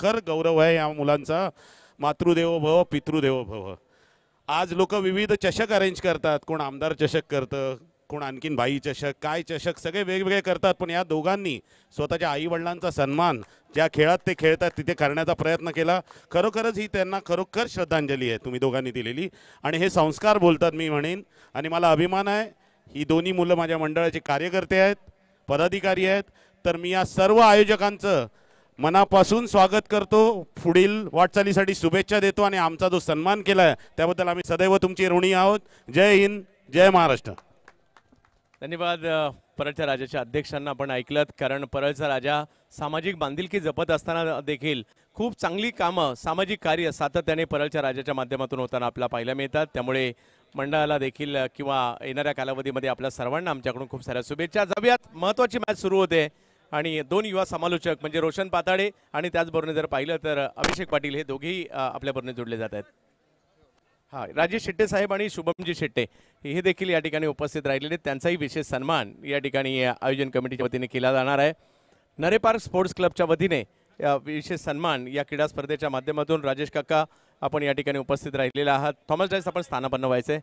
खर गौरव आहे या मुलांचा. मातृदेवो भव पितृदेवो भव. आज लोक विविध चषक अरेंज करतात, कोण आमदार चषक करतं, कोण आणखीन भाई चषक, काय चषक, सगळे वेगवेगळे करतात. पण या दोघांनी स्वतःच्या आईवडिलांचा सन्मान ज्या खेळात ते खेळतात तिथे करण्याचा प्रयत्न केला. खरोखरच ही त्यांना खरोखर श्रद्धांजली आहे तुम्ही दोघांनी दिलेली. आणि हे संस्कार बोलतात मी म्हणेन. आणि मला अभिमान आहे, ही दोन्ही मुलं माझ्या मंडळाचे कार्यकर्ते आहेत, पदाधिकारी आहेत. तर मी या सर्व आयोजकांचं मनापासून स्वागत करतो, पुढील वाटचालीसाठी शुभेच्छा देतो आणि आमचा जो सन्मान केला आहे त्याबद्दल आम्ही सदैव तुमची ऋणी आहोत. जय हिंद, जय महाराष्ट्र. धन्यवाद. परळच्या राजाच्या अध्यक्षांना आपण ऐकलत, कारण परळचा राजा सामाजिक बांधिलकी जपत असताना देखील खूप चांगली कामं, सामाजिक कार्य सातत्याने परळच्या राजाच्या माध्यमातून होताना आपल्याला पाहायला मिळतात. त्यामुळे मंडळाला देखील किंवा येणाऱ्या कालावधीमध्ये आपल्या सर्वांना आमच्याकडून खूप साऱ्या शुभेच्छा. जाऊयात, महत्त्वाची मॅच सुरू होते आणि दोन युवा समालोचक म्हणजे रोशन पाताडे आणि त्याचबरोबर जर पाहिलं तर अभिषेक पाटील हे दोघेही आपल्याबरोबर जोडले जात आहेत. हां, राजेश शेट्टे साहेब आणि शुभमजी शेट्टे हे देखील या ठिकाणी उपस्थित राहिलेले आहेत. त्यांचाही विशेष सन्मान या ठिकाणी आयोजन कमिटीच्या वतीने केला जाणार आहे. नरे पार्क स्पोर्ट्स क्लबच्या वतीने विशेष सन्मान या क्रीडा स्पर्धेच्या माध्यमातून राजेश काका आपण या ठिकाणी उपस्थित राहिलेले आहात. थॉमस डायस आपण स्थानापन्न व्हायचे.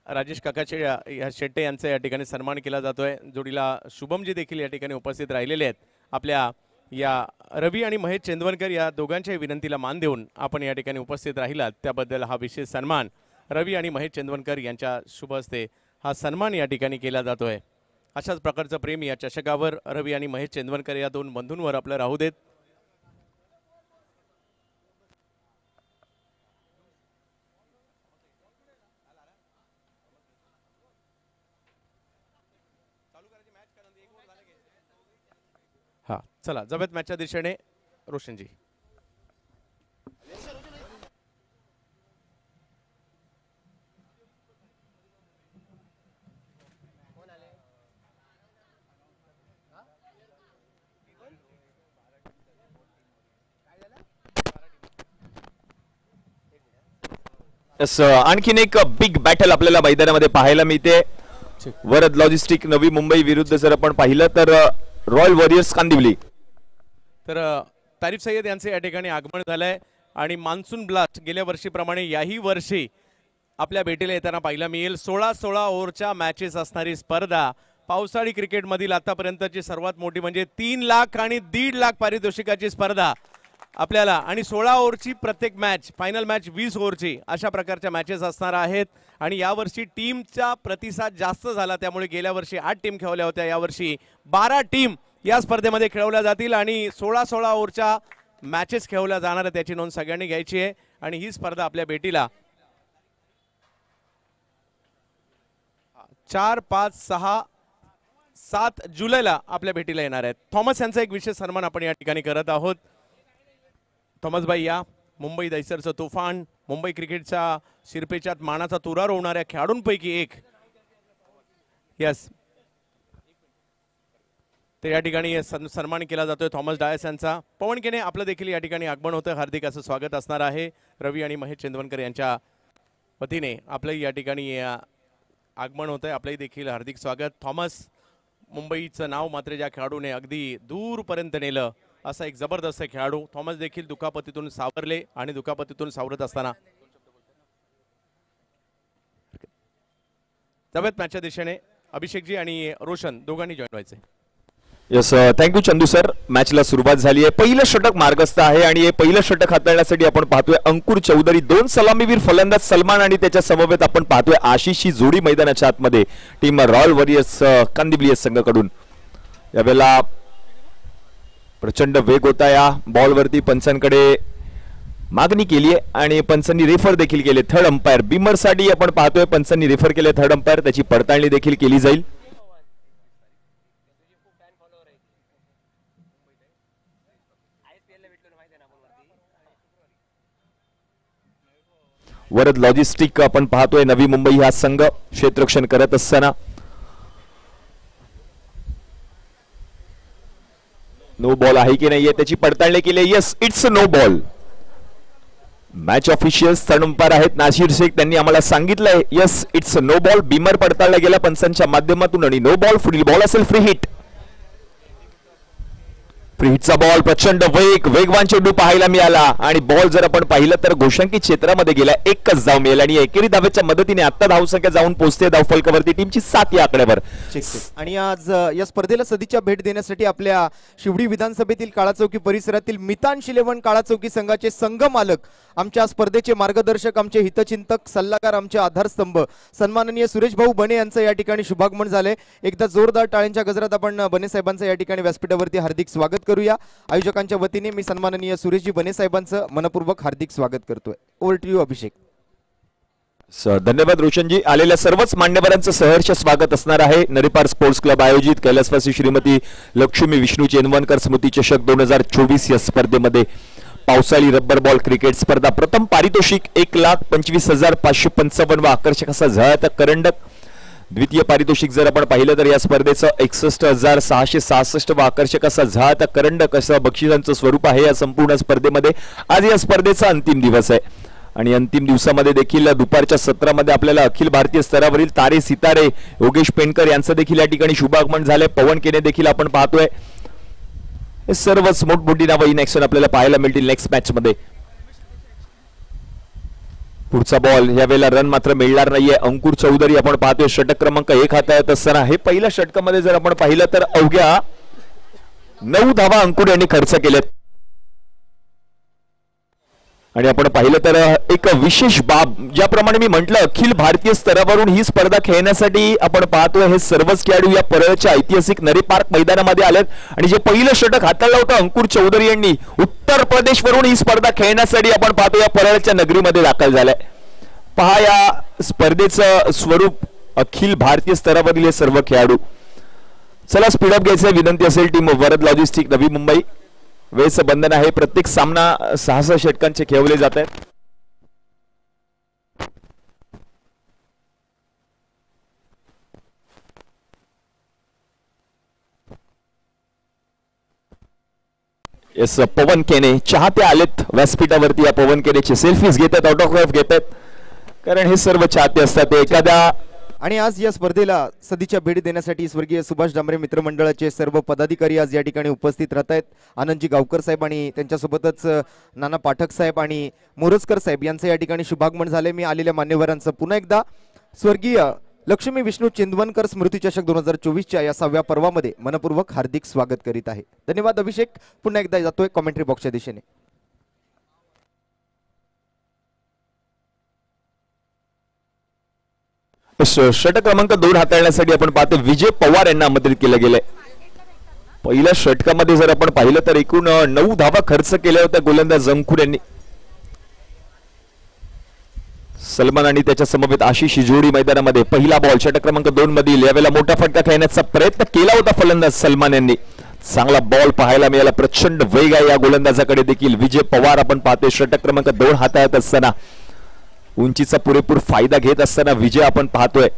राजेश काकाचे या शेट्टे यांचा या ठिकाणी सन्मान केला जातोय. जोडीला शुभमजी देखील या ठिकाणी उपस्थित राहिलेले आहेत. आपल्या या रवी आणि महेश चेंदवनकर या दोघांच्या विनंतीला मान देऊन आपण या ठिकाणी उपस्थित राहिलात त्याबद्दल हा विशेष सन्मान रवी आणि महेश चेंदवनकर यांच्या शुभ हस्ते हा सन्मान या ठिकाणी केला जातोय. अशाच प्रकारचं प्रेम या चषकावर रवी आणि महेश चेंदवनकर या दोन बंधूंवर आपलं राहू देत. हा, चला जाऊयात मॅचच्या दिशेने. रोशनजी. आणखीन एक बिग बॅटल आपल्याला मैदानामध्ये पाहायला मिळते. वरद लॉजिस्टिक नवी मुंबई विरुद्ध जर आपण पाहिलं तर रॉयल वॉरियर्स कांदिवली. तर तारिफ सय्यद यांचे या ठिकाणी आगमन झालंय आणि मान्सून ब्लास्ट गेल्या वर्षीप्रमाणे याही वर्षी आपल्या भेटीला येताना पाहायला मिळेल. 16-16 ओव्हरच्या मॅचेस असणारी स्पर्धा. पावसाळी क्रिकेटमधील आतापर्यंतची सर्वात मोठी म्हणजे 3 लाख आणि 1.5 लाख पारितोषिकाची स्पर्धा आपल्याला आणि 16 ओव्हरची प्रत्येक मॅच, फायनल मॅच 20 ओव्हरची, अशा प्रकारच्या मॅचेस असणार आहेत. आणि यावर्षी टीमचा प्रतिसाद जास्त झाला, त्यामुळे गेल्या वर्षी 8 टीम खेळवल्या होत्या, यावर्षी 12 टीम या स्पर्धेमध्ये खेळवल्या जातील आणि 16-16 ओव्हरच्या मॅचेस खेळवल्या जाणार आहेत, त्याची नोंद सगळ्यांनी घ्यायची आहे. आणि ही स्पर्धा आपल्या भेटीला 4, 5, 6, 7 जुलैला आपल्या भेटीला येणार आहेत. थॉमस यांचा एक विशेष सन्मान आपण या ठिकाणी करत आहोत. थॉमस भाई या मुंबई दैसरचं तुफान, मुंबई क्रिकेटच्या शिरपेच्यात मानाचा तुरा रोवणाऱ्या खेळाडूंपैकी एक. यस, ते या ठिकाणी सन्मान केला जातोय थॉमस डायस यांचा. पवन केने आपलं देखील या ठिकाणी आगमन होतं. हार्दिक असं स्वागत असणार आहे. रवी आणि महेश चेंदवनकर यांच्या वतीने आपलंही या ठिकाणी आगमन होतंय. आपलंही देखील हार्दिक स्वागत. थॉमस, मुंबईचं नाव मात्र ज्या खेळाडूने अगदी दूरपर्यंत नेलं असा एक जबरदस्त खेळाडू. थॉमस देखील दुखापतीतून सावरले आणि दुखापतीतून सावरत असताना जाऊयात मॅचच्या दिशेने. अभिषेकजी आणि रोशन दोघांनी जॉईन व्हायचे. Yes, thank you Chandu sir. मॅचला सुरुवात झाली आहे. पहिलं षटक मार्गस्थ आहे आणि हे पहिलं षटक हाताळण्यासाठी आपण पाहतोय अंकुर चौधरी, 2 सलामीवीर फलंदाज सलमान आणि त्याच्या समवेत आपण पाहतोय आशिषची जोडी मैदानाच्या आतमध्ये टीम रॉयल वॉरियर्स कांदिवली संघाकडून. यावेळेला प्रचंड वेग होता या बॉलवरती. पंचांकडे मागणी केली आहे आणि पंचांनी रेफर देखील केले. थर्ड अंपायर बिमरसाठी आपण पाहतोय पंचांनी रेफर केले थर्ड अंपायर, त्याची पडताळणी देखील केली जाईल. वरद लॉजिस्टिक आपण पाहतोय नवी मुंबई हा संघ क्षेत्ररक्षण करत असताना. नो बॉल आहे की नाहीये त्याची पडताळणी केली. Yes, it's no ball. Match officials third umpire आहेत नासिर शेख, त्यांनी आम्हाला सांगितलंय yes it's no ball. Beamer पडताळला गेला पंचांच्या माध्यमातून आणि नो बॉल. पुढील बॉल असेल फ्री हिट. फ्रीचा बॉल प्रचंड वेगवान चेंडू पाहायला मिळाला आणि बॉल जर आपण पाहिलं तर घोषांकित क्षेत्रामध्ये गेला, एकच धाव मिळेल आणि एकेरी धावेच्या मदतीने आता धावसंख्या जाऊन पोहोचते धावफलकावरती टीमची 7 या आकड्यावर. आणि आज या स्पर्धेला सदिच्छा भेट देण्यासाठी आपल्या शिवडी विधानसभेतील काळाचौकी परिसरातील मितान इलेव्हन काळाचौकी संघाचे संघ मालक, आमच्या स्पर्धेचे मार्गदर्शक, आमचे हितचिंतक, सल्लागार, आमचे आधारस्तंभ सन्माननीय सुरेश भाऊ बने यांचं या ठिकाणी शुभागमन झाले. एकदा जोरदार टाळ्यांच्या गजरात आपण बने साहेबांचं या ठिकाणी व्यासपीठावरती हार्दिक स्वागत करूया. आयोजकांच्या वतीने मी सन्माननीय सुरेशजी बने साहेबांचं मनपूर्वक हार्दिक स्वागत करतोय. ओव्हर टू यू अभिषेक. धन्यवाद रोशनजी. आलेल्या सर्वच मान्यवरांचं सहर्ष स्वागत असणार आहे. नरीपार स्पोर्ट्स क्लब आयोजित कैलासवासी श्रीमती लक्ष्मी विष्णू चेंदवनकर स्मृती चषक 2024 या स्पर्धेमध्ये पावसाळी रब्बर बॉल क्रिकेट स्पर्धा. प्रथम पारितोषिक 1,25,555 वा आकर्षक असा झळाळता करंडक. द्वितीय पारितोषिक जर आपण पाहिलं तर या स्पर्धेचं 61,666 वा आकर्षक असा झळाळता करंडक असं बक्षिसांचं स्वरूप आहे या संपूर्ण स्पर्धेमध्ये. आज या स्पर्धेचा अंतिम दिवस आहे आणि अंतिम दिवसामध्ये देखील दुपारच्या सत्रामध्ये आपल्याला अखिल भारतीय स्तरावरील तारे सितारे योगेश पेंडकर यांचं देखील या ठिकाणी शुभागमन झालंय. पवन केने देखील आपण पाहतोय. हे सर्वच मोठमोठी नावं इन ऍक्शन आपल्याला पाहायला मिळतील नेक्स्ट मॅच मध्ये. पुढचा बॉल यावेळेला रन मात्र मिळणार नाहीये. अंकुर चौधरी आपण पाहतोय षटक क्रमांक 1 हाताळत असताना. हे पहिल्या षटकामध्ये जर आपण पाहिलं तर अवघ्या 9 धावा अंकुर यांनी खर्च केल्यात आणि आपण पाहिलं तर एक विशेष बाब, ज्याप्रमाणे मी म्हटलं अखिल भारतीय स्तरावरून ही स्पर्धा खेळण्यासाठी आपण पाहतोय हे सर्वच खेळाडू या परळच्या ऐतिहासिक नरी पार्क मैदानामध्ये आलेत आणि जे पहिलं षटक हाताळलं होतं अंकुर चौधरी यांनी उत्तर प्रदेश वरून ही स्पर्धा खेळण्यासाठी आपण पाहतो या परळच्या नगरीमध्ये दाखल झालाय. पहा या स्पर्धेचं स्वरूप, अखिल भारतीय स्तरावरील हे सर्व खेळाडू. चला स्पीडअप घ्यायचं विनंती असेल टीम वरद लॉजिस्टिक नवी मुंबई. वेळेचं बंधन आहे. प्रत्येक सामना 6 षटकांचे खेळवले जात आहेत. येस, पवन केने चाहते आलेत व्यासपीठावरती. या पवन केनेचे सेल्फीज घेतात, ऑटोग्राफ घेतात, कारण हे सर्व चाहते असतात एखाद्या. आणि आज या स्पर्धेला सदिच्छा भेट देण्यासाठी स्वर्गीय सुभाष डांबरे मित्रमंडळाचे सर्व पदाधिकारी आज या ठिकाणी उपस्थित राहत आहेत. आनंदजी गावकर साहेब आणि त्यांच्यासोबतच नाना पाठक साहेब आणि मोरजकर साहेब यांचं या ठिकाणी शुभागमन झाले. मी आलेल्या मान्यवरांचं पुन्हा एकदा स्वर्गीय लक्ष्मी विष्णू चेंदवनकर स्मृती चषक 2024च्या या 6व्या पर्वामध्ये मनपूर्वक हार्दिक स्वागत करीत आहे. धन्यवाद अभिषेक. पुन्हा एकदा जातोय कॉमेंट्री बॉक्सच्या दिशेने. षटक क्रमांक 2 हाताळण्यासाठी आपण पाहतो विजय पवार यांना आमंत्रित केलं गेलंय. पहिल्या षटकामध्ये जर आपण पाहिलं तर एकूण 9 धावा खर्च केल्या होत्या गोलंदाज अंकुर यांनी. सलमान आणि त्याच्या समवेत आशिष जोडी मैदानामध्ये. पहिला बॉल षटक क्रमांक 2 मधील यावेळेला मोठा फटका खेळण्याचा प्रयत्न केला होता फलंदाज सलमान यांनी. चांगला बॉल पाहायला मिळाला. प्रचंड वेग आहे या गोलंदाजाकडे देखील. विजय पवार आपण पाहतोय षटक क्रमांक 2 हाताळत असताना उंचीचा पुरेपूर फायदा घेत असताना विजय आपण पाहतोय.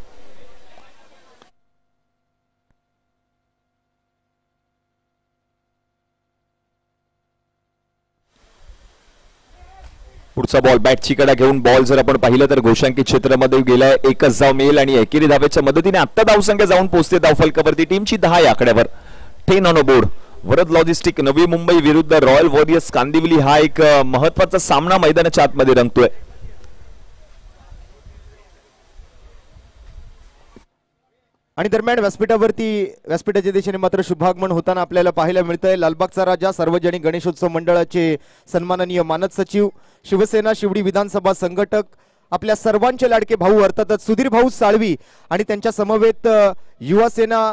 पुढचा बॉल बॅटची कडा घेऊन बॉल जर आपण पाहिलं तर घोषांकित क्षेत्रामध्ये गेलाय. एकच धाव मिळेल आणि एकेरी धावेच्या मदतीने आता धावसंख्या जाऊन पोहोचते धावफलकावरती टीमची 10 या आकड्यावर. 10 on board. Varad logistic Navi Mumbai विरुद्ध रॉयल वॉरियर्स कांदिवली हा एक महत्वाचा सामना मैदानाच्या आतमध्ये रंगतोय. आणि दरम्यान व्यासपीठाच्या दिशेने मात्र शुभागमन होताना आपल्याला पाहायला मिळतंय लालबागचा राजा सार्वजनिक गणेशोत्सव मंडळाचे सन्माननीय मानद सचिव, शिवसेना शिवडी विधानसभा संघटक, आपल्या सर्वांचे लाडके भाऊ अर्थातच सुधीर भाऊ साळवी आणि त्यांच्या समवेत युवा सेना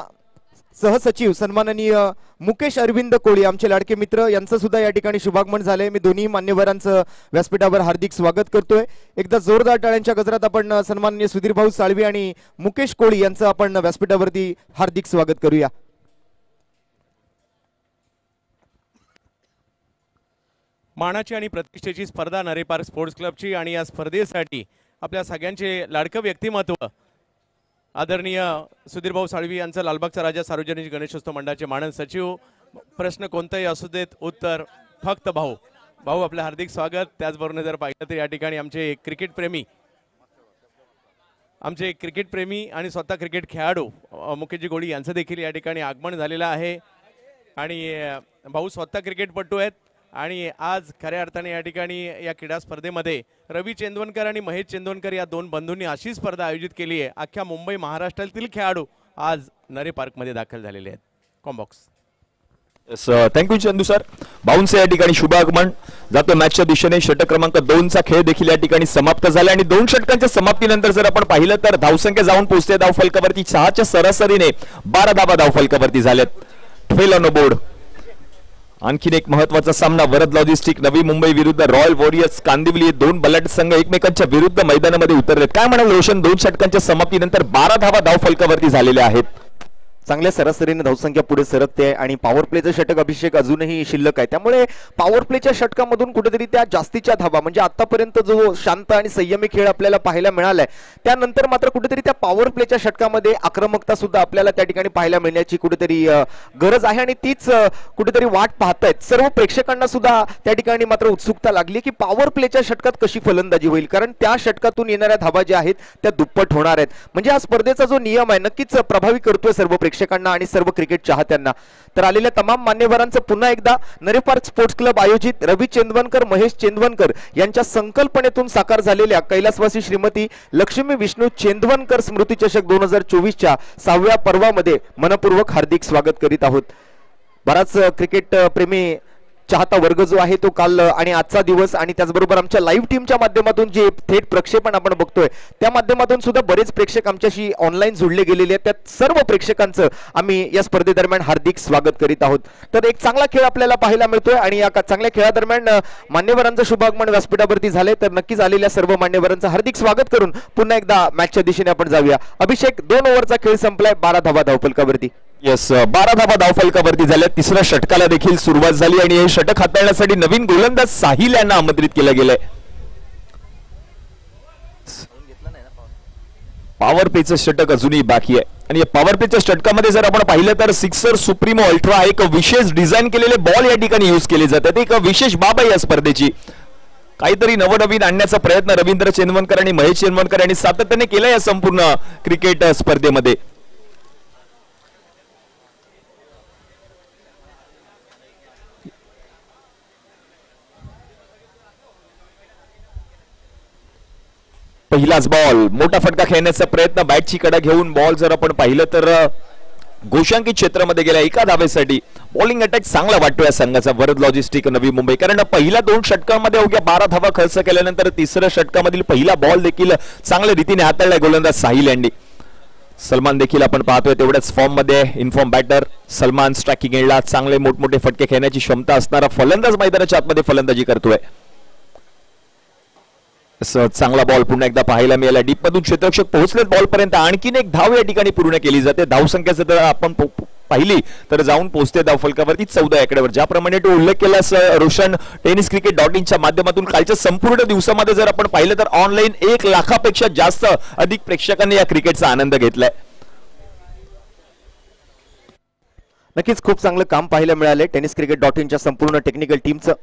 सहसचिव सन्माननीय मुकेश अरविंद कोळी आमचे लाडके मित्र यांचं सुद्धा या ठिकाणी शुभागमन झाले. मी दोन्ही मान्यवरांचं व्यासपीठावर हार्दिक स्वागत करतोय. एकदा जोरदार टाळ्यांच्या गजरात आपण सन्माननीय सुधीर भाऊ साळवी आणि मुकेश कोळी यांचं आपण व्यासपीठावरती हार्दिक स्वागत करूया. मानाची आणि प्रतिष्ठेची स्पर्धा नरेपार स्पोर्ट्स क्लबची आणि या स्पर्धेसाठी आपल्या सगळ्यांचे लाडकं व्यक्तिमत्व आदरणीय सुधीर भाऊ साळवी यांचं लालबागचा राजा सार्वजनिक गणेशोत्सव मंडळाचे मानद सचिव. प्रश्न कोणताही असू देत, उत्तर फक्त भाऊ. भाऊ आपलं हार्दिक स्वागत. त्याचबरोबर जर पाहिलं तर या ठिकाणी आमचे क्रिकेट प्रेमी आणि स्वतः क्रिकेट खेळाडू मुकेशजी गोळी यांचं देखील या ठिकाणी आगमन झालेलं आहे. आणि भाऊ स्वतः क्रिकेटपटू आहेत आणि आज खऱ्या अर्थाने या ठिकाणी या क्रीडा स्पर्धेमध्ये रवी चेंदवनकर आणि महेश चेंदवनकर या दोन बंधूंनी अशी स्पर्धा आयोजित केली आहे. अख्ख्या मुंबई महाराष्ट्रातील खेळाडू आज नरे पार्कमध्ये दाखल झालेले आहेत. Combox. Thank you Chandu sir. Bounce या ठिकाणी शुभ आगमन जातो मॅचच्या दिशेने. षटक क्रमांक 2 चा खेळ देखील या ठिकाणी समाप्त झाला आणि 2 षटकांच्या समाप्तीनंतर जर आपण पाहिलं तर धावसंख्या जाऊन पोहोचते धावफलकावरती 6च्या सरासरीने 12 धावा धावफलकावरती झाल्यात. 12 ऑन बोर्ड. आणखीन एक महत्वाचा सामना वरद लॉजिस्टिक नवी मुंबई विरुद्ध रॉयल वॉरियर्स कांदिवली. दोन बलाढ्य संघ एकमेकांच्या विरुद्ध मैदानामध्ये उतरलेत. काय म्हणाल रोशन, 2 षटकांच्या समाप्तीनंतर 12 धावा धावफलकावरती झालेल्या आहेत. चांगल्या सरासरीने धावसंख्या पुढे सरकते आणि पॉवर प्लेचं षटक अभिषेक अजूनही शिल्लक आहे. त्यामुळे पॉवर प्लेच्या षटकामधून कुठेतरी त्या जास्तीच्या धावा म्हणजे आतापर्यंत जो शांत आणि संयमी खेळ आपल्याला पाहायला मिळालाय त्यानंतर मात्र कुठेतरी त्या पॉवर प्लेच्या षटकामध्ये आक्रमकता सुद्धा आपल्याला त्या ठिकाणी पाहायला मिळण्याची कुठेतरी गरज आहे आणि तीच कुठेतरी वाट पाहतायत सर्व प्रेक्षकांना सुद्धा त्या ठिकाणी मात्र उत्सुकता लागली की पॉवर प्लेच्या षटकात कशी फलंदाजी होईल, कारण त्या षटकातून येणाऱ्या धावा ज्या आहेत त्या दुप्पट होणार आहेत. म्हणजे हा स्पर्धेचा जो नियम आहे नक्कीच प्रभावी करतोय सर्व प्रेक्षकांना आणि सर्व क्रिकेट चाहत्यांना. तर आलेल्या तमाम मान्यवरांचं पुन्हा एकदा नरे पार्क स्पोर्ट्स क्लब आयोजित रवी चेंदवनकर महेश चेंदवनकर यांच्या संकल्पनेतून साकार झालेल्या कैलासवासी श्रीमती लक्ष्मी विष्णू चेंदवनकर स्मृती चषक 2024च्या 6व्या पर्वामध्ये मनपूर्वक हार्दिक स्वागत करीत आहोत. बराच क्रिकेट प्रेमी चाहता वर्ग जो आहे तो काल आणि आजचा दिवस आणि त्याचबरोबर आमच्या लाईव्ह टीमच्या माध्यमातून जे थेट प्रक्षेपण आपण बघतोय त्या माध्यमातून सुद्धा बरेच प्रेक्षक आमच्याशी ऑनलाईन जोडले गेलेले आहेत. त्यात सर्व प्रेक्षकांचं आम्ही या स्पर्धेदरम्यान हार्दिक स्वागत करीत आहोत. तर एक चांगला खेळ आपल्याला पाहायला मिळतोय आणि या चांगल्या खेळादरम्यान मान्यवरांचं शुभागमन व्यासपीठावरती झाले. तर नक्कीच आलेल्या सर्व मान्यवरांचं हार्दिक स्वागत करून पुन्हा एकदा मॅचच्या दिशेने आपण जाऊया. अभिषेक 2 ओव्हरचा खेळ संपलाय. 12 धावा धावफलकावरती. येस, 12 धावा धावफलकावरती झाल्या. तिसऱ्या षटकाला देखील सुरुवात झाली आणि हे षटक हाताळण्यासाठी नवीन गोलंदाज साहिल यांना आमंत्रित केलं गेलंय. पॉवर प्लेचं षटक अजूनही बाकी आहे आणि या पॉवर प्लेच्या षटकामध्ये जर आपण पाहिलं तर सिक्सर सुप्रीमो अल्ट्रा एक विशेष डिझाईन केलेले बॉल या ठिकाणी यूज केले जातात. एक विशेष बाब आहे या स्पर्धेची. काहीतरी नवनवीन आणण्याचा प्रयत्न रवींद्र चेंदवनकर आणि महेश चेंदवनकर यांनी सातत्याने केला या संपूर्ण क्रिकेट स्पर्धेमध्ये. पहिलाच बॉल, मोठा फटका खेळण्याचा प्रयत्न, बॅटची कडा घेऊन बॉल जर आपण पाहिलं तर गोशांकित क्षेत्रामध्ये गेला एका धावेसाठी. बॉलिंग अटॅक चांगला वाटतो या संघाचा वरद लॉजिस्टिक नवी मुंबई, कारण पहिल्या 2 षटकांमध्ये अवघ्या 12 धावा खर्च केल्यानंतर तिसऱ्या षटकामधील पहिला बॉल देखील चांगल्या रीतीने हाताळलाय गोलंदाज साहिल यांनी. सलमान देखील आपण पाहतोय तेवढ्याच फॉर्म मध्ये. इनफॉर्म बॅटर सलमान स्ट्रायकिंग एंडला चांगले मोठमोठे फटके खेळण्याची क्षमता असणारा फलंदाज मैदानाच्या आतमध्ये फलंदाजी करतोय. चांगला बॉल पुन्हा एकदा पाहायला मिळाला. डीप मधून क्षेत्ररक्षक पोहोचलेत बॉल पर्यंत. आणखीन एक धाव या ठिकाणी पूर्ण केली जाते. धावसंख्या जर आपण पाहिली तर जाऊन पोहोचते धावफलकावरती 14 आकड्यावर. ज्याप्रमाणे तो उल्लेख केला रोशन टेनिस क्रिकेट .in माध्यमातून कालच्या संपूर्ण दिवसामध्ये जर आपण पाहिलं तर ऑनलाईन 1 लाखापेक्षा जास्त अधिक प्रेक्षकांनी या क्रिकेटचा आनंद घेतलाय. नक्कीच खूप चांगलं काम पाहायला मिळाले टेनिस क्रिकेट .in संपूर्ण टेक्निकल टीमचं.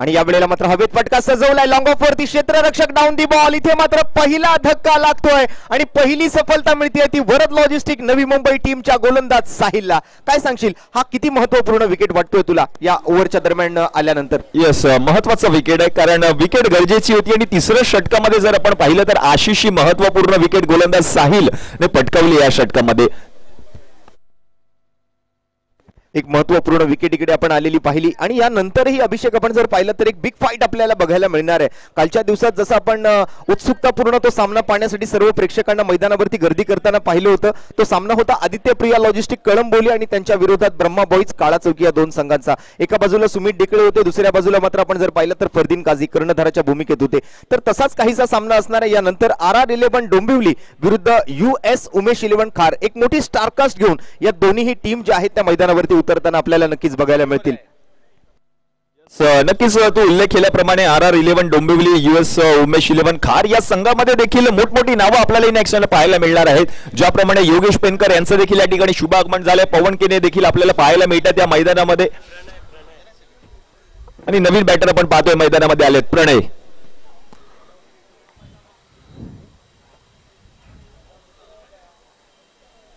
आणि या वेळेला मात्र हवेत फटका सजवलाय लॉंग ऑफ वरती. क्षेत्ररक्षक डाऊन दी बॉल. इथे मात्र पहिला धक्का लागतोय आणि पहिली सफलता मिळते ती वरद लॉजिस्टिक नवी मुंबई टीमच्या गोलंदाज साहिलला. काय सांगशील, हा किती महत्वपूर्ण विकेट वाटतोय तुला या ओव्हरच्या दरम्यान आल्यानंतर? येस, महत्वाचा विकेट आहे, कारण विकेट गरजेची होती आणि तिसऱ्या षटकामध्ये जर आपण पाहिलं तर आशिषी महत्वपूर्ण विकेट गोलंदाज साहिल ने पटकावली या षटकामध्ये. एक महत्वपूर्ण विकेट इकडे आपण आलेली पाहिली आणि यानंतरही अभिषेक आपण जर पाहिलं तर एक बिग फाईट आपल्याला बघायला मिळणार आहे. कालच्या दिवसात जसं आपण उत्सुकतापूर्ण तो सामना पाहण्यासाठी सर्व प्रेक्षकांना मैदानावरती गर्दी करताना पाहिलं होतं, तो सामना होता आदित्य प्रिया लॉजिस्टिक कळंबोली आणि त्यांच्या विरोधात ब्रह्मा बॉईज काळा चौकी या 2 संघांचा. एका बाजूला सुमित डेकळे होते, दुसऱ्या बाजूला मात्र आपण जर पाहिलं तर फरदीन काझी कर्णधाराच्या भूमिकेत होते. तर तसाच काहीसा सामना असणार आहे. यानंतर RR11 डोंबिवली विरुद्ध US उमेश 11 खार. एक मोठी स्टारकास्ट घेऊन या दोन्ही टीम ज्या आहेत त्या मैदानावरती उतरताना आपल्याला नक्कीच बघायला मिळतील. नक्कीच तू उल्लेख केल्याप्रमाणे RR11 डोंबिवली US उमेश 11 खार या संघामध्ये देखील मोठमोठी नावं आपल्याला इन ऍक्शन पाहायला मिळणार आहेत. ज्याप्रमाणे योगेश पेनकर यांचं देखील या ठिकाणी शुभ आगमन झालंय. पवन केने देखील आपल्याला पाहायला मिळतात या मैदानामध्ये आणि नवीन बॅटर आपण पाहतोय मैदानामध्ये आलेत प्रणय.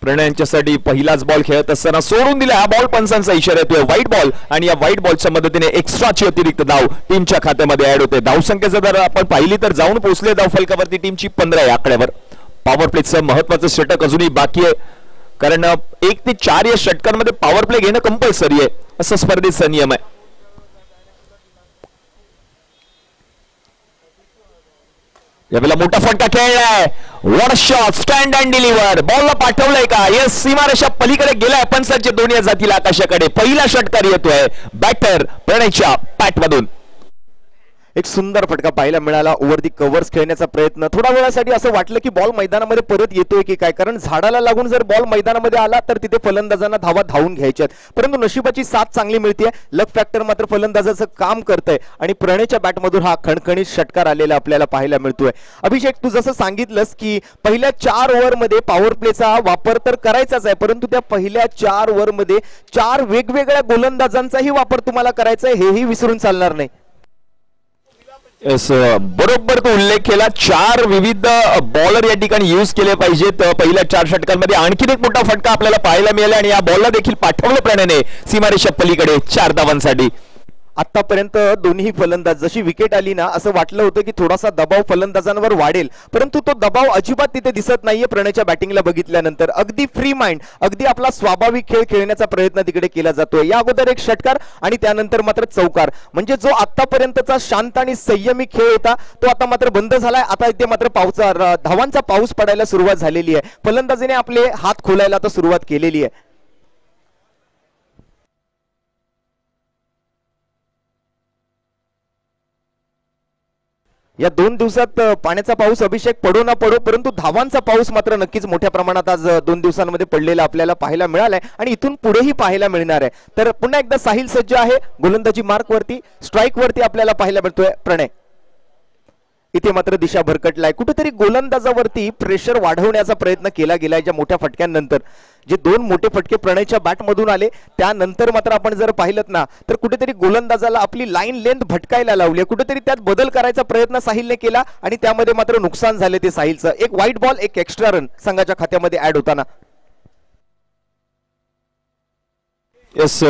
प्रणय यांच्यासाठी पहिलाच बॉल खेळत असताना सोडून दिला. हा बॉल पंचांचा इशारा येतोय व्हाईट बॉल आणि या व्हाईट बॉलच्या मदतीने एक्स्ट्राची अतिरिक्त धाव टीमच्या खात्यामध्ये ऍड होते. धावसंख्येचा जर आपण पाहिली तर जाऊन पोहोचले धाव फलकावरती टीमची 15 या आकड्यावर. पॉवर प्लेचं महत्वाचं षटक अजूनही बाकी आहे, कारण 1 ते 4 या षटकांमध्ये पॉवर प्ले घेणं कंपल्सरी आहे असं स्पर्धेचा नियम आहे. यावेळेला मोठा फटका खेळलाय. One shot, stand and deliver. बॉलला पाठवलंय का? येस, सीमारेषा पलीकडे गेलाय. पंचांच्या दोन्ही जातील आकाशाकडे. पहिला षटकार येतोय बॅटर प्रणयच्या पॅटमधून. एक सुंदर फटका पाहायला मिळाला. ओव्हर दी कव्हर्स खेळण्याचा प्रयत्न. थोडा वेळासाठी असं वाटलं की बॉल मैदानामध्ये परत येतोय की काय, कारण झाडाला लागून जर बॉल मैदानामध्ये आला तर तिथे फलंदाजांना धावा धावून घ्यायच्यात. परंतु नशिबाची साथ चांगली मिळते. लक फॅक्टर मात्र फलंदाजाचं काम करतंय आणि प्रणयच्या बॅटमधून हा खणखणीत षटकार आलेला आपल्याला पाहायला मिळतोय. अभिषेक, तू जसं सांगितलंस की पहिल्या 4 ओव्हरमध्ये पॉवर प्लेचा वापर तर करायचाच आहे, परंतु त्या पहिल्या 4 ओव्हरमध्ये 4 वेगवेगळ्या गोलंदाजांचाही वापर तुम्हाला करायचा आहे, हेही विसरून चालणार नाही. बरोबर तो उल्लेख केला. 4 विविध बॉलर या ठिकाणी यूज केले पाहिजेत. पहिल्या 4 षटकांमध्ये आणखीन एक मोठा फटका आपल्याला पाहायला मिळाला आणि या बॉलला देखील पाठवलं प्रणयने सीमारेषा पलीकडे 4 धावांसाठी. आतापर्यंत दोन्ही फलंदाज, जशी विकेट आली ना असं वाटलं होतं की थोडासा दबाव फलंदाजांवर वाढेल, परंतु तो दबाव अजिबात तिथे दिसत नाहीये. प्रणयच्या बॅटिंगला बघितल्यानंतर अगदी फ्री माइंड, अगदी आपला स्वाभाविक खेळ खेळण्याचा प्रयत्न तिकडे केला जातोय. या अगोदर एक षटकार आणि त्यानंतर मात्र चौकार. म्हणजे जो आतापर्यंतचा शांत आणि संयमी खेळ होता तो आता मात्र बंद झालाय. आता इथे मात्र धावांचा पाऊस पडायला सुरुवात झालेली आहे. फलंदाजीने आपले हात खोलायला आता सुरुवात केलेली आहे. या 2 दिवसात पाण्याचा पाऊस अभिषेक पडो ना पडो, परंतु धावांचा पाऊस मात्र नक्कीच मोठ्या प्रमाणात आज 2 दिवसांमध्ये पडलेला आपल्याला पाहायला मिळालाय आणि इथून पुढेही पाहायला मिळणार आहे. तर पुन्हा एकदा साहिल सज्ज आहे. गोलंदाजी मार्क वरती, स्ट्राईक वरती आपल्याला पाहायला मिळतोय प्रणय. इथे मात्र दिशा भरकटलाय. कुठेतरी गोलंदाजावरती प्रेशर वाढवण्याचा प्रयत्न केला गेलाय. ज्या मोठ्या फटक्यांनंतर जे 2 मोठे फटके प्रणयच्या बॅटमधून आले त्यानंतर मात्र आपण जर पाहिलं ना तर कुठेतरी गोलंदाजाला आपली लाईन लेंथ भटकायला लावली. कुठेतरी त्यात बदल करायचा प्रयत्न साहिलने केला आणि त्यामध्ये मात्र नुकसान झाले ते साहिलचं. एक व्हाईट बॉल, एक एक्स्ट्रा रन संघाच्या खात्यामध्ये ऍड होताना. येस,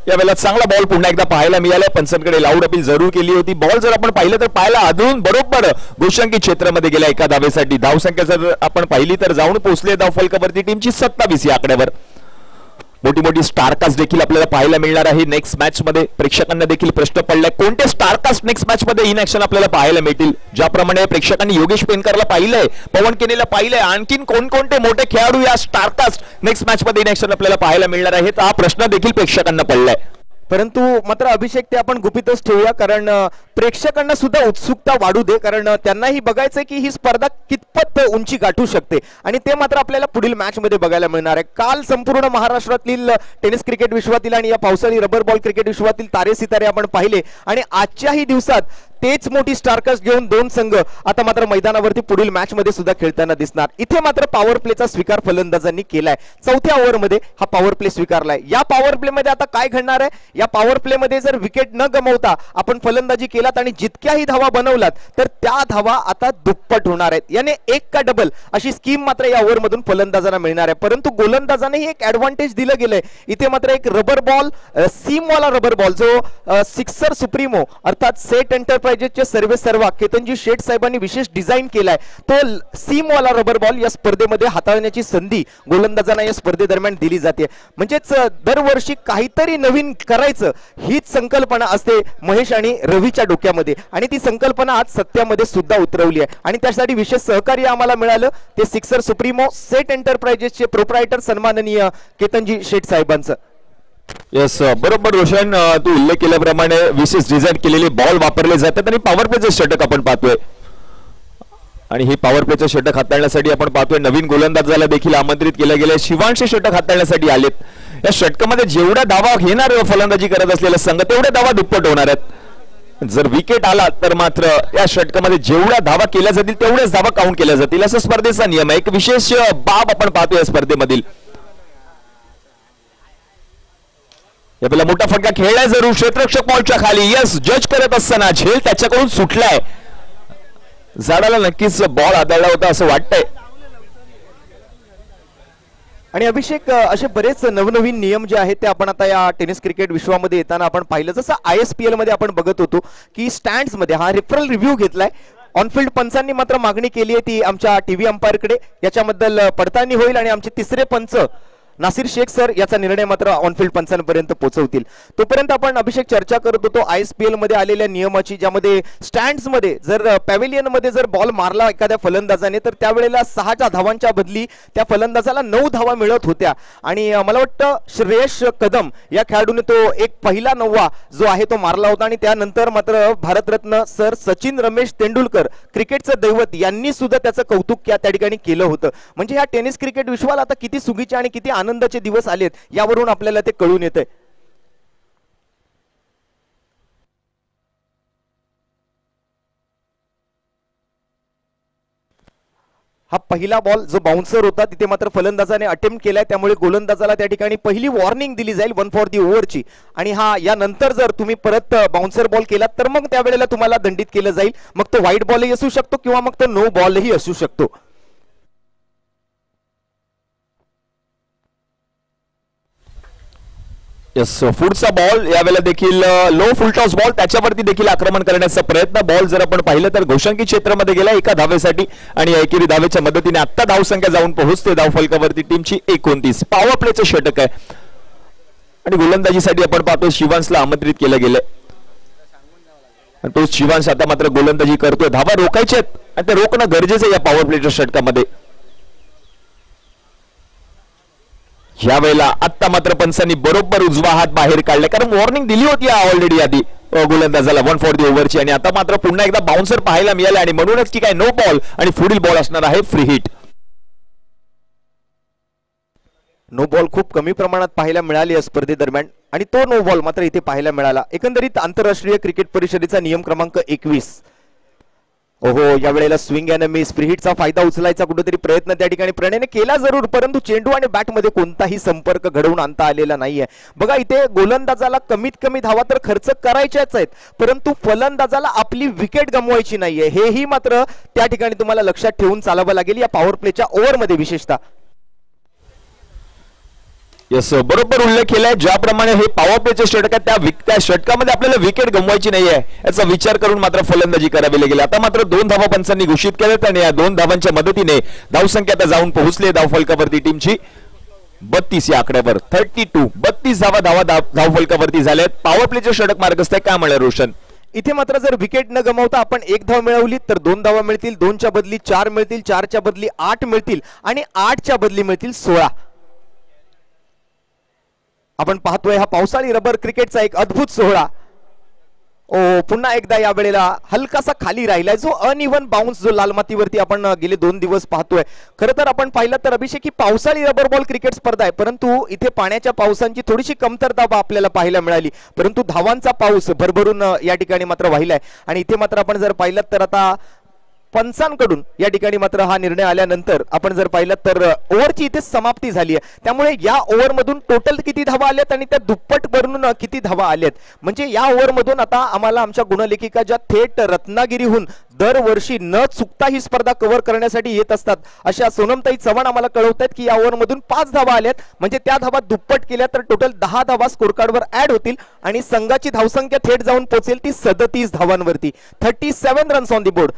यावेळेला चांगला बॉल पुन्हा एकदा पाहायला मिळाला. पंचांकडे लाऊड अपील जरूर केली होती. बॉल जर आपण पाहिलं तर पाहायला आदळून बरोबर गोशांकी क्षेत्रामध्ये गेला एका धावेसाठी. धावसंख्या जर आपण पाहिली तर जाऊन पोहोचले धाव फलकावरती टीमची 27 या आकड्यावर. मोठी मोठी स्टारकास्ट देखील आपल्याला पाहायला मिळणार आहे नेक्स्ट मॅच मध्ये. प्रेक्षकांना देखील प्रश्न पडलाय कोणते स्टारकास्ट नेक्स्ट मॅच मध्ये इन ऍक्शन आपल्याला पाहायला मिळतील. ज्याप्रमाणे प्रेक्षकांनी योगेश पेनकरला पाहिलंय, पवन केनेला पाहिलंय, आणखीन कोणकोणते मोठे खेळाडू या स्टारकास्ट नेक्स्ट मॅच मध्ये इन ऍक्शन आपल्याला पाहायला मिळणार आहेत, हा प्रश्न देखील प्रेक्षकांना पडलाय. परंतु मात्र अभिषेक ते आपण गुपितच ठेवूया, कारण प्रेक्षकांना सुद्धा उत्सुकता वाढू दे, कारण त्यांनाही बघायचंय की ही स्पर्धा कितपत उंची गाठू शकते आणि ते मात्र आपल्याला पुढील मॅच मध्ये बघायला मिळणार आहे. काल संपूर्ण महाराष्ट्रातील टेनिस क्रिकेट विश्वातील आणि या पावसाळी रबर बॉल क्रिकेट विश्वातील तारे सितारे आपण पाहिले आणि आजच्याही दिवसात तेच मोठी स्टारकास्ट घेऊन 2 संघ आता मात्र मैदानावरती पुढील मॅच मध्ये सुद्धा खेळताना दिसणार. इथे मात्र पॉवर प्लेचा स्वीकार फलंदाजांनी केलाय. 4थ्या ओव्हरमध्ये हा पॉवर प्ले स्वीकारलाय. या पॉवर प्ले मध्ये आता काय घडणार आहे, या पॉवर प्ले मध्ये जर विकेट न गमावता आपण फलंदाजी केलात आणि जितक्याही धावा बनवलात तर त्या धावा आता दुप्पट होणार आहेत. याने 1 का डबल अशी स्कीम मात्र या ओव्हर मधून फलंदाजांना मिळणार आहे. परंतु गोलंदाजांनाही एक ऍडव्हान्टेज दिलं गेलंय. इथे मात्र एक रबर बॉल, सीम वाला रबर बॉल जो सिक्सर सुप्रीमो अर्थात सेट एंटरप्राइजेसचे सर्वे सर्वा केतनजी शेठ साहेबांनी विशेष डिझाईन केलाय. तो सीम वाला रबर बॉल या स्पर्धेमध्ये हाताळण्याची संधी गोलंदाजांना या स्पर्धेदरम्यान दिली जाते. म्हणजेच दरवर्षी काहीतरी नवीन करायचं हीच संकल्पना असते महेश आणि रवीच्या डोक्यामध्ये आणि ती संकल्पना आज सत्यामध्ये सुद्धा उतरवली आहे आणि त्यासाठी विशेष सहकार्य आम्हाला मिळालं ते सिक्सर सुप्रीमो सेट एंटरप्राइजेसचे प्रोप्रायटर सन्माननीय केतनजी शेठ साहेबांचं. येस, बरोबर रोशन, तू उल्लेख केल्याप्रमाणे विशेष डिझाईन केलेले बॉल वापरले जातात आणि पॉवर प्लेचे षटक आपण पाहतोय आणि ही पॉवर प्लेचे षटक हाताळण्यासाठी आपण पाहतोय नवीन गोलंदाजाला देखील आमंत्रित केलं गेलं. शिवांशी षटक हाताळण्यासाठी आलेत. या षटकामध्ये जेवढ्या धावा घेणार फलंदाजी करत असलेला संघ तेवढ्या धावा दुप्पट होणार आहेत. जर विकेट आला तर मात्र या षटकामध्ये जेवढ्या धावा केल्या जातील तेवढ्याच धावा काउंट केल्या जातील असा स्पर्धेचा नियम आहे. एक विशेष बाब आपण पाहतोय या स्पर्धेमधील. यावेळेला मोठा फटका खेळलाय जरूर क्षेत्ररक्षक बॉलच्या खाली. यस, जज करत असताना झेल त्याच्याकडून सुटलाय. झाडाला नक्कीच बॉल आदळला होता असं वाटतंय. आणि अभिषेक असे बरेच नवनवीन नियम जे आहेत ते आपण आता या टेनिस क्रिकेट विश्वामध्ये येताना आपण पाहिलं. जसं ISPL मध्ये आपण बघत होतो की स्टँड्स मध्ये हा रेफरल रिव्ह्यू घेतलाय. ऑनफिल्ड पंचांनी मात्र मागणी केली आहे ती आमच्या टीव्ही अंपायरकडे, याच्याबद्दल पडताळणी होईल आणि आमचे तिसरे पंच नासिर शेख सर याचा निर्णय मात्र ऑनफिल्ड पंचांपर्यंत पोहोचवतील. तोपर्यंत आपण अभिषेक चर्चा करत होतो ISPL मध्ये आलेल्या नियमाची, ज्यामध्ये स्टँड्स मध्ये जर पॅव्हिलियन मध्ये जर बॉल मारला एखाद्या फलंदाजाने तर त्यावेळेला 6 धावांच्या बदली त्या फलंदाजाला 9 धावा मिळत होत्या. आणि मला वाटतं श्रेयस कदम या खेळाडूने तो एक पहिला 9वा जो आहे तो मारला होता. आणि त्यानंतर मात्र भारतरत्न सर सचिन रमेश तेंडुलकर क्रिकेटचं दैवत यांनी सुद्धा त्याचं कौतुक त्या ठिकाणी केलं होतं. म्हणजे ह्या टेनिस क्रिकेट विश्वाला आता किती सुगीचे आणि किती आनंदाचे दिवस आलेत यावरून आपल्याला ते कळून येतंय. हा पहिला बॉल जो बाउन्सर होता तिथे मात्र फलंदाजाने अटेम्प्ट केलाय, त्यामुळे गोलंदाजाला त्या ठिकाणी पहिली वॉर्निंग दिली जाईल 1 फॉर दी ओव्हरची. आणि हा यानंतर जर तुम्ही परत बाउन्सर बॉल केला तर मग त्यावेळेला तुम्हाला दंडित केलं जाईल. मग तो व्हाईट बॉलही असू शकतो किंवा मग तो नो बॉलही असू शकतो. यस, पुढचा बॉल यावेळेला देखील लो फुलटॉस बॉल, त्याच्यावरती देखील आक्रमण करण्याचा प्रयत्न. बॉल जर आपण पाहिलं तर घोषंकी क्षेत्रामध्ये गेला एका धावेसाठी आणि एकेरी धावेच्या मदतीने आता धावसंख्या जाऊन पोहोचते धावफलकावरती टीमची 29. पॉवर प्लेचं षटक आहे आणि गोलंदाजीसाठी आपण पाहतो शिवांशला आमंत्रित केलं गेलंय. तो शिवांश आता मात्र गोलंदाजी करतोय. धावा रोखायच्या आहेत आणि ते रोखणं गरजेचं आहे या पॉवर प्लेच्या षटकामध्ये. यावेळेला आता मात्र पंचांनी बरोबर उजवा हात बाहेर काढलाय, कारण वॉर्निंग दिली होती ऑलरेडी आधी गोलंदाजाला 1 फॉर दी ओव्हरची. आणि आता मात्र पुन्हा एकदा बाउन्सर पाहायला मिळाला आणि म्हणूनच की काय नो बॉल आणि पुढील बॉल असणार आहे फ्री हिट. नो बॉल खूप कमी प्रमाणात पाहायला मिळाली या स्पर्धेदरम्यान आणि तो नो बॉल मात्र इथे पाहायला मिळाला. एकंदरीत आंतरराष्ट्रीय क्रिकेट परिषदेचा नियम क्रमांक 21. ओहो, यावेळेला स्विंग अँड मिस, फ्री हिटचा फायदा उचलायचा कुठेतरी प्रयत्न त्या ठिकाणी प्रणयने केला जरूर, परंतु चेंडू आणि बॅटमध्ये कोणताही संपर्क घडवून आणता आलेला नाहीये. बघा इथे गोलंदाजाला कमीत कमी धावा तर खर्च करायच्याच आहेत, परंतु फलंदाजाला आपली विकेट गमवायची नाहीये, हेही मात्र त्या ठिकाणी तुम्हाला लक्षात ठेवून चालावं लागेल या पॉवर प्लेच्या ओव्हरमध्ये विशेषतः. यस, बरोबर उल्लेख केलाय. ज्याप्रमाणे हे पॉवर प्लेचे षटक आहे त्या षटकामध्ये आपल्याला विकेट गमवायची नाहीये याचा विचार करून मात्र फलंदाजी करावी लागेल. आता मात्र 2 धावा पंचांनी घोषित केल्यात आणि या 2 धावांच्या मदतीने धावसंख्या आता जाऊन पोहोचली धावफलकावरती टीमची 32 या आकड्यावर. 32 धावा धावफलकावरती झाल्यात. पॉवर प्लेचे षटक मार्गस्थ आहे. काय म्हणलं रोशन? इथे मात्र जर विकेट न गमावता आपण 1 धाव मिळवली तर 2 धावा मिळतील, 2च्या बदली 4 मिळतील, 4च्या बदली 8 मिळतील आणि 8च्या बदली मिळतील 16. आपण पाहतोय हा पावसाळी रबर क्रिकेटचा एक अद्भुत सोहळा. ओ पुन्हा एकदा या वेळेला हलकासा खाली राहिलाय जो अनइव्हन बाउन्स जो लाल मातीवरती आपण गेले 2 दिवस पाहतोय. खरं तर आपण पाहिलं तर अभिषेक ही पावसाळी रबर बॉल क्रिकेट स्पर्धा आहे, परंतु इथे पाण्याच्या पावसांची थोडीशी कमतरता आपल्याला पाहायला मिळाली, परंतु धावांचा पाऊस भरभरून या ठिकाणी मात्र वाहिलाय. आणि इथे मात्र आपण जर पाहिलं तर आता पंचांकडून या ठिकाणी मात्र हा निर्णय आल्यानंतर आपण जर पाहिलं तर ओव्हरची इथे समाप्ती झाली आहे. त्यामुळे या ओव्हरमधून टोटल किती धावा आल्यात आणि त्या दुप्पट भरून किती धावा आल्यात, म्हणजे या ओव्हरमधून आता आम्हाला आमच्या गुणलेखिका ज्या थेट रत्नागिरीहून दरवर्षी न चुकता ही स्पर्धा कव्हर करण्यासाठी येत असतात अशा सोनमताई चव्हाण आम्हाला कळवतात की या ओव्हरमधून 5 धावा आल्यात, म्हणजे त्या धावा दुप्पट केल्या तर टोटल 10 धावा स्कोर कार्डवर ऍड होतील आणि संघाची धावसंख्या थेट जाऊन पोहोचेल ती 37 धावांवरती. 37 रन्स ऑन दी बोर्ड.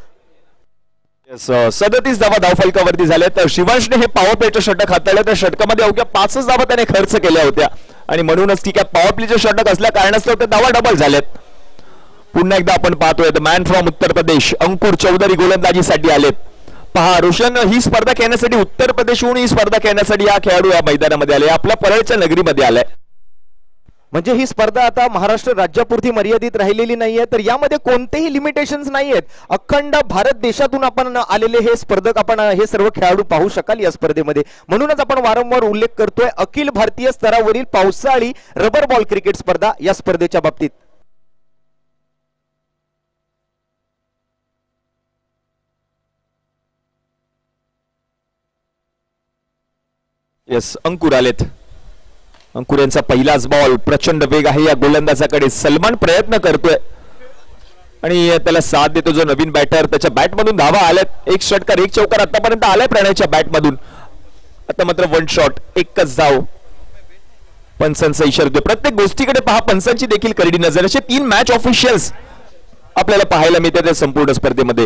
37 धावा धावफलकावरती झाल्या. तर शिवांशने हे पॉवर प्लेचं षटक हाताळलं. त्या षटकामध्ये अवघ्या 5च धावा त्याने खर्च केल्या होत्या आणि म्हणूनच की काय पॉवर प्लेचे षटक असल्या कारणास्तव ते धावा डबल झालेत. पुन्हा एकदा आपण पाहतोय the man from Uttar Pradesh अंकुर चौधरी गोलंदाजीसाठी आलेत. पहा रोशन, ही स्पर्धा खेळण्यासाठी उत्तर प्रदेशहून ही स्पर्धा खेळण्यासाठी हा खेळाडू या मैदानामध्ये आले, आपल्या परळच्या नगरीमध्ये आलाय. म्हणजे ही स्पर्धा आता महाराष्ट्र राज्यापुरती मर्यादित राहिलेली नाहीये, तर यामध्ये कोणतेही लिमिटेशन्स नाहीयेत. अखंड भारत देशातून आपण आलेले हे स्पर्धक, आपण हे सर्व खेळाडू पाहू शकाल या स्पर्धेमध्ये. म्हणूनच आपण वारंवार उल्लेख करतोय अखिल भारतीय स्तरावरील पावसाळी रबर बॉल क्रिकेट स्पर्धा या स्पर्धेच्या बाबतीत. यस, अंकुर आलेत. अंकुर यांचा पहिलाच बॉल, प्रचंड वेग आहे या गोलंदाजाकडे. सलमान प्रयत्न करतोय आणि त्याला साथ देतो जो नवीन बॅटर. त्याच्या बॅटमधून धावा आल्यात. 1 षटकार 1 चौकार आतापर्यंत आलाय प्रणयच्या बॅटमधून. आता मात्र वन शॉट, एकच धाव. पंचांचा इशारा देतो. प्रत्येक गोष्टीकडे पहा, पंचांची देखील करडी नजर. असे 3 मॅच ऑफिशियल्स आपल्याला पाहायला मिळतात त्या संपूर्ण स्पर्धेमध्ये.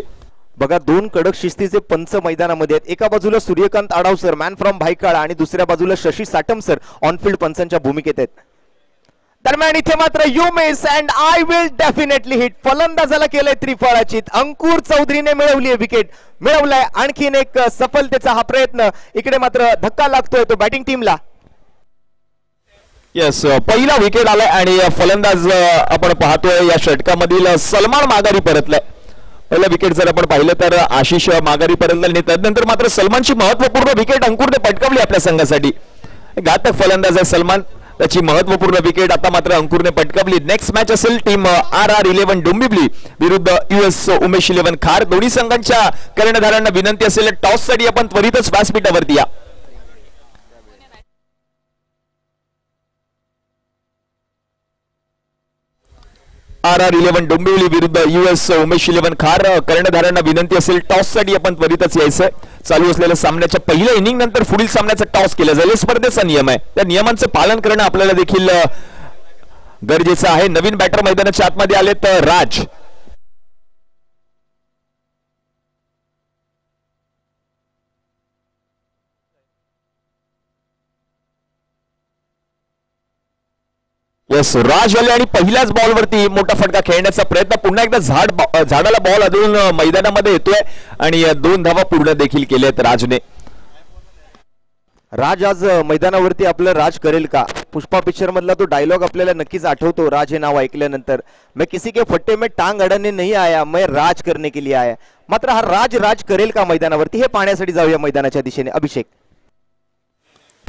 बघा, 2 कडक शिस्तीचे पंच मैदानामध्ये आहेत. एका बाजूला Suryakant Adav sir, man from Byculla, आणि दुसऱ्या बाजूला शशी साटम सर ऑनफिल्ड पंचांच्या भूमिकेत आहेत. दरम्यान इथे मात्र you miss and I will definitely hit. फलंदाजाला केलंय त्रिफळाचीत. अंकुर चौधरीने मिळवली विकेट. मिळवलाय आणखीन एक सफलतेचा हा प्रयत्न. इकडे मात्र धक्का लागतोय तो बॅटिंग टीमला. येस, पहिला विकेट आलाय आणि फलंदाज आपण पाहतोय या षटकामधील सलमान माघारी परतलाय. पहिला विकेट जर आपण पाहिलं तर आशिष माघारी परतला आणि त्यानंतर मात्र सलमानची महत्वपूर्ण विकेट अंकुरने पटकावली आपल्या संघासाठी. घातक फलंदाज आहे सलमान, त्याची महत्वपूर्ण विकेट आता मात्र अंकुरने पटकावली. नेक्स्ट मॅच असेल टीम RR11 डोंबिवली विरुद्ध US उमेश 11 खार. दोन्ही संघांच्या कर्णधारांना विनंती असेल टॉस साठी आपण त्वरितच व्यासपीठावरती या. RR11 डोंबिवली विरुद्ध US उमेश 11 खार. कर्णधारांना विनंती असेल टॉस साठी आपण त्वरितच यायचंय. चालू असलेल्या सामन्याच्या पहिल्या इनिंग नंतर पुढील सामन्याचा टॉस केला जाईल. स्पर्धेचा नियम आहे, त्या नियमांचं पालन करणं आपल्याला देखील गरजेचं आहे. नवीन बॅटर मैदानाच्या आतमध्ये आले तर राज. येस, राज आले आणि पहिल्याच बॉलवरती मोठा फटका खेळण्याचा प्रयत्न. पुन्हा एकदा झाडाला बॉल आदळून मैदानामध्ये येतोय आणि 2 धावा पूर्ण देखील केल्यात राजने. राज आज मैदानावरती आपलं राज करेल का? पुष्पा पिक्चर मधला तो डायलॉग आपल्याला नक्कीच आठवतो राज हे नाव ऐकल्यानंतर. मैं किसी के फट्टे में टांग अडने नहीं आया, मैं राज करने के लिए आया. मात्र हा राज करेल का मैदानावरती हे पाहण्यासाठी जाऊया मैदानाच्या दिशेने. अभिषेक.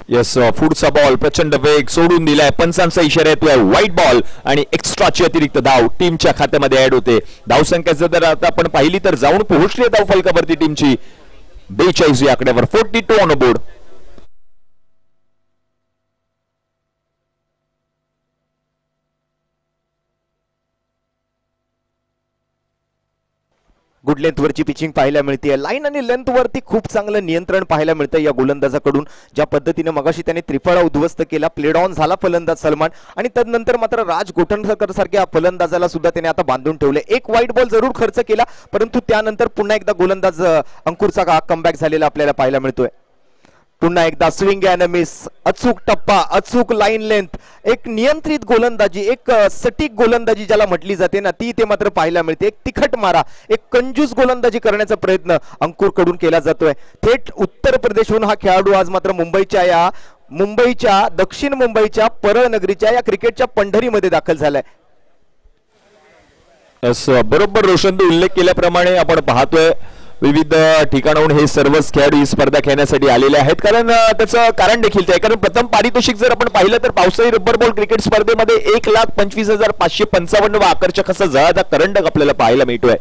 येस, पुढचा बॉल प्रचंड वेग सोडून दिलाय. पंचांचा इशारा येतोय व्हाईट बॉल आणि एक्स्ट्राची अतिरिक्त धाव टीमच्या खात्यामध्ये ऍड होते. धावसंख्या जर आता आपण पाहिली तर जाऊन पोहोचली धाव फलकावरती टीमची 42 या आकड्यावर. 42 ऑन बोर्ड. गुड लेंथ वरची पिचिंग पाहायला मिळते. लाईन आणि लेंथ वरती खूप चांगलं नियंत्रण पाहायला मिळतं या गोलंदाजाकडून. ज्या पद्धतीने मगाशी त्याने त्रिफळा उद्ध्वस्त केला, प्लेड ऑन झाला फलंदाज सलमान, आणि तदनंतर मात्र राज गोठणकर सारख्या फलंदाजाला सुद्धा त्याने आता बांधून ठेवले. एक वाईट बॉल जरूर खर्च केला, परंतु त्यानंतर पुन्हा एकदा गोलंदाज अंकुरचा कमबॅक झालेला आपल्याला पाहायला मिळतोय. पुन्हा एकदा स्विंग अँड मिस, अचूक टप्पा, अचूक लाईन लेंथ, एक नियंत्रित गोलंदाजी, एक सटीक गोलंदाजी ज्याला म्हटली जाते ना, ती इथे मात्र पाहायला मिळते. एक तिखट मारा, एक कंजूस गोलंदाजी करण्याचा प्रयत्न अंकुर कडून केला जातोय. थेट उत्तर प्रदेशहून हा खेळाडू आज मात्र दक्षिण मुंबईच्या परळ नगरीच्या या क्रिकेटच्या पंढरीमध्ये दाखल झालाय. बरोबर रोशनने उल्लेख केल्याप्रमाणे आपण पाहतोय विविध ठिकाणाहून हे सर्वच खेळाडू ही स्पर्धा खेळण्यासाठी आलेले आहेत. कारण त्याचं कारण देखील ते, कारण प्रथम पारितोषिक जर आपण पाहिलं तर पावसाळी रब्बर बॉल क्रिकेट स्पर्धेमध्ये 1,25,555 वा आकर्षक असा जळाचा करंडक आपल्याला पाहायला मिळतोय.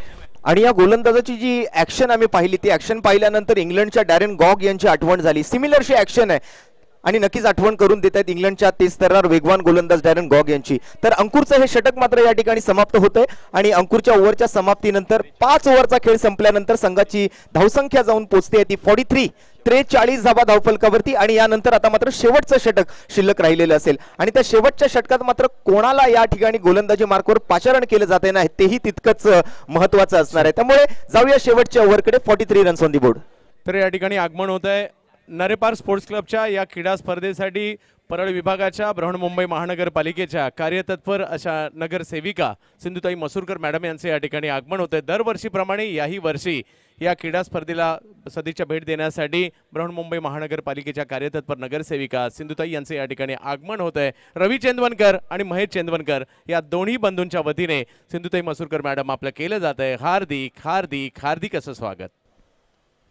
आणि या गोलंदाजाची जी ऍक्शन आम्ही पाहिली, ती ऍक्शन पाहिल्यानंतर इंग्लंडच्या डॅरेन गॉग यांची आठवण झाली. सिमिलरशी ऍक्शन आहे आणि नक्कीच आठवण करून देत आहेत इंग्लंडच्या तेज तर्रार वेगवान गोलंदाज डॅरेन गॉग यांची. तर अंकुरचं हे षटक मात्र या ठिकाणी समाप्त होतंय आणि अंकुरच्या ओव्हरच्या समाप्तीनंतर 5 ओव्हरचा खेळ संपल्यानंतर संघाची धावसंख्या जाऊन पोहोचते ती 43 धावा धावफलकावरती. आणि यानंतर आता मात्र शेवटचं षटक शिल्लक राहिलेलं असेल आणि त्या शेवटच्या षटकात मात्र कोणाला या ठिकाणी गोलंदाजी मार्कवर पाचारण केलं जाते ना, तेही तितकंच महत्वाचं असणार आहे. त्यामुळे जाऊया शेवटच्या ओव्हरकडे. 43 रन्स ऑन दी बोर्ड. तर या ठिकाणी आगमन होत आहे नरेपार स्पोर्ट्स क्लबच्या या क्रीडा स्पर्धेसाठी परळ विभागाच्या बृहन्मुंबई महानगरपालिकेच्या कार्यतत्पर अशा नगरसेविका सिंधुताई मसूरकर मॅडम यांचे या ठिकाणी आगमन होत आहे. दरवर्षीप्रमाणे याही वर्षी या क्रीडा स्पर्धेला सदिच्छा भेट देण्यासाठी बृहन्मुंबई महानगरपालिकेच्या कार्यतत्पर नगरसेविका सिंधुताई यांचे या ठिकाणी आगमन होत आहे. रवी चेंदवनकर आणि महेश चेंदवनकर या दोन्ही बंधूंच्या वतीने सिंधुताई मसूरकर मॅडम आपलं केलं जात आहे हार्दिक हार्दिक हार्दिक असं स्वागत.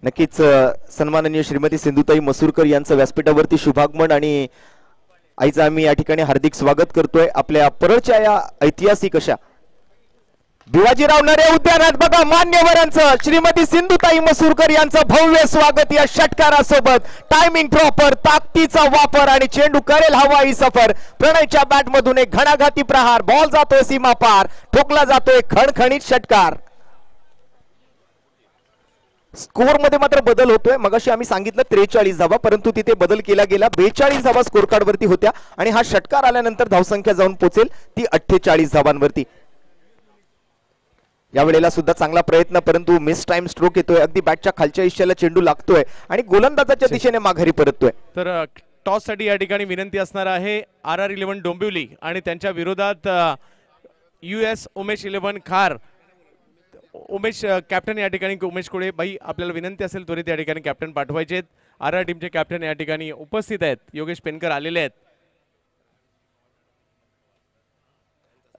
नक्कीच सन्माननीय श्रीमती सिंधुताई मसूरकर यांचं व्यासपीठावरती शुभागमन आणि आईचं आम्ही या ठिकाणी हार्दिक स्वागत करतोय आपल्या परळच्या या ऐतिहासिक अशा भिवाजीराव नरे उद्यानात. बघा मान्यवरांचं श्रीमती सिंधुताई मसूरकर यांचं भव्य स्वागत या षटकारासोबत. टायमिंग प्रॉपर, ताकदीचा वापर आणि चेंडू करेल हवाई सफर. प्रणयच्या बॅट मधून एक घणाघाती प्रहार, बॉल जातोय सीमा पार, ठोकला जातोय खणखणीत षटकार. स्कोअर मध्ये मात्र बदल होतोय. मगाशी आम्ही सांगितलं 43 धावा, परंतु तिथे बदल केला गेला. 42 धावा स्कोर कार्ड वरती होत्या आणि हा षटकार आल्यानंतर धावसंख्या जाऊन पोहोचेल ती 48 धावांवरती. या वेळेला सुद्धा चांगला प्रयत्न, परंतु मिस टाइम स्ट्रोक येतोय. अगदी बॅटच्या खालच्या हिश्श्याला चेंडू लागतोय आणि गोलंदाजाच्या दिशेने माघारी परततोय. तर टॉस साठी या ठिकाणी विनंती असणार आहे RR11 डोंबिवली आणि त्यांच्या विरोधात US उमेश 11 खार. उमेश कॅप्टन या ठिकाणी उमेश कोळे भाई, आपल्याला विनंती असेल त्वरित या ठिकाणी कॅप्टन पाठवायचे आहेत. RR टीमचे कॅप्टन या ठिकाणी उपस्थित आहेत. योगेश पेनकर आलेले आहेत.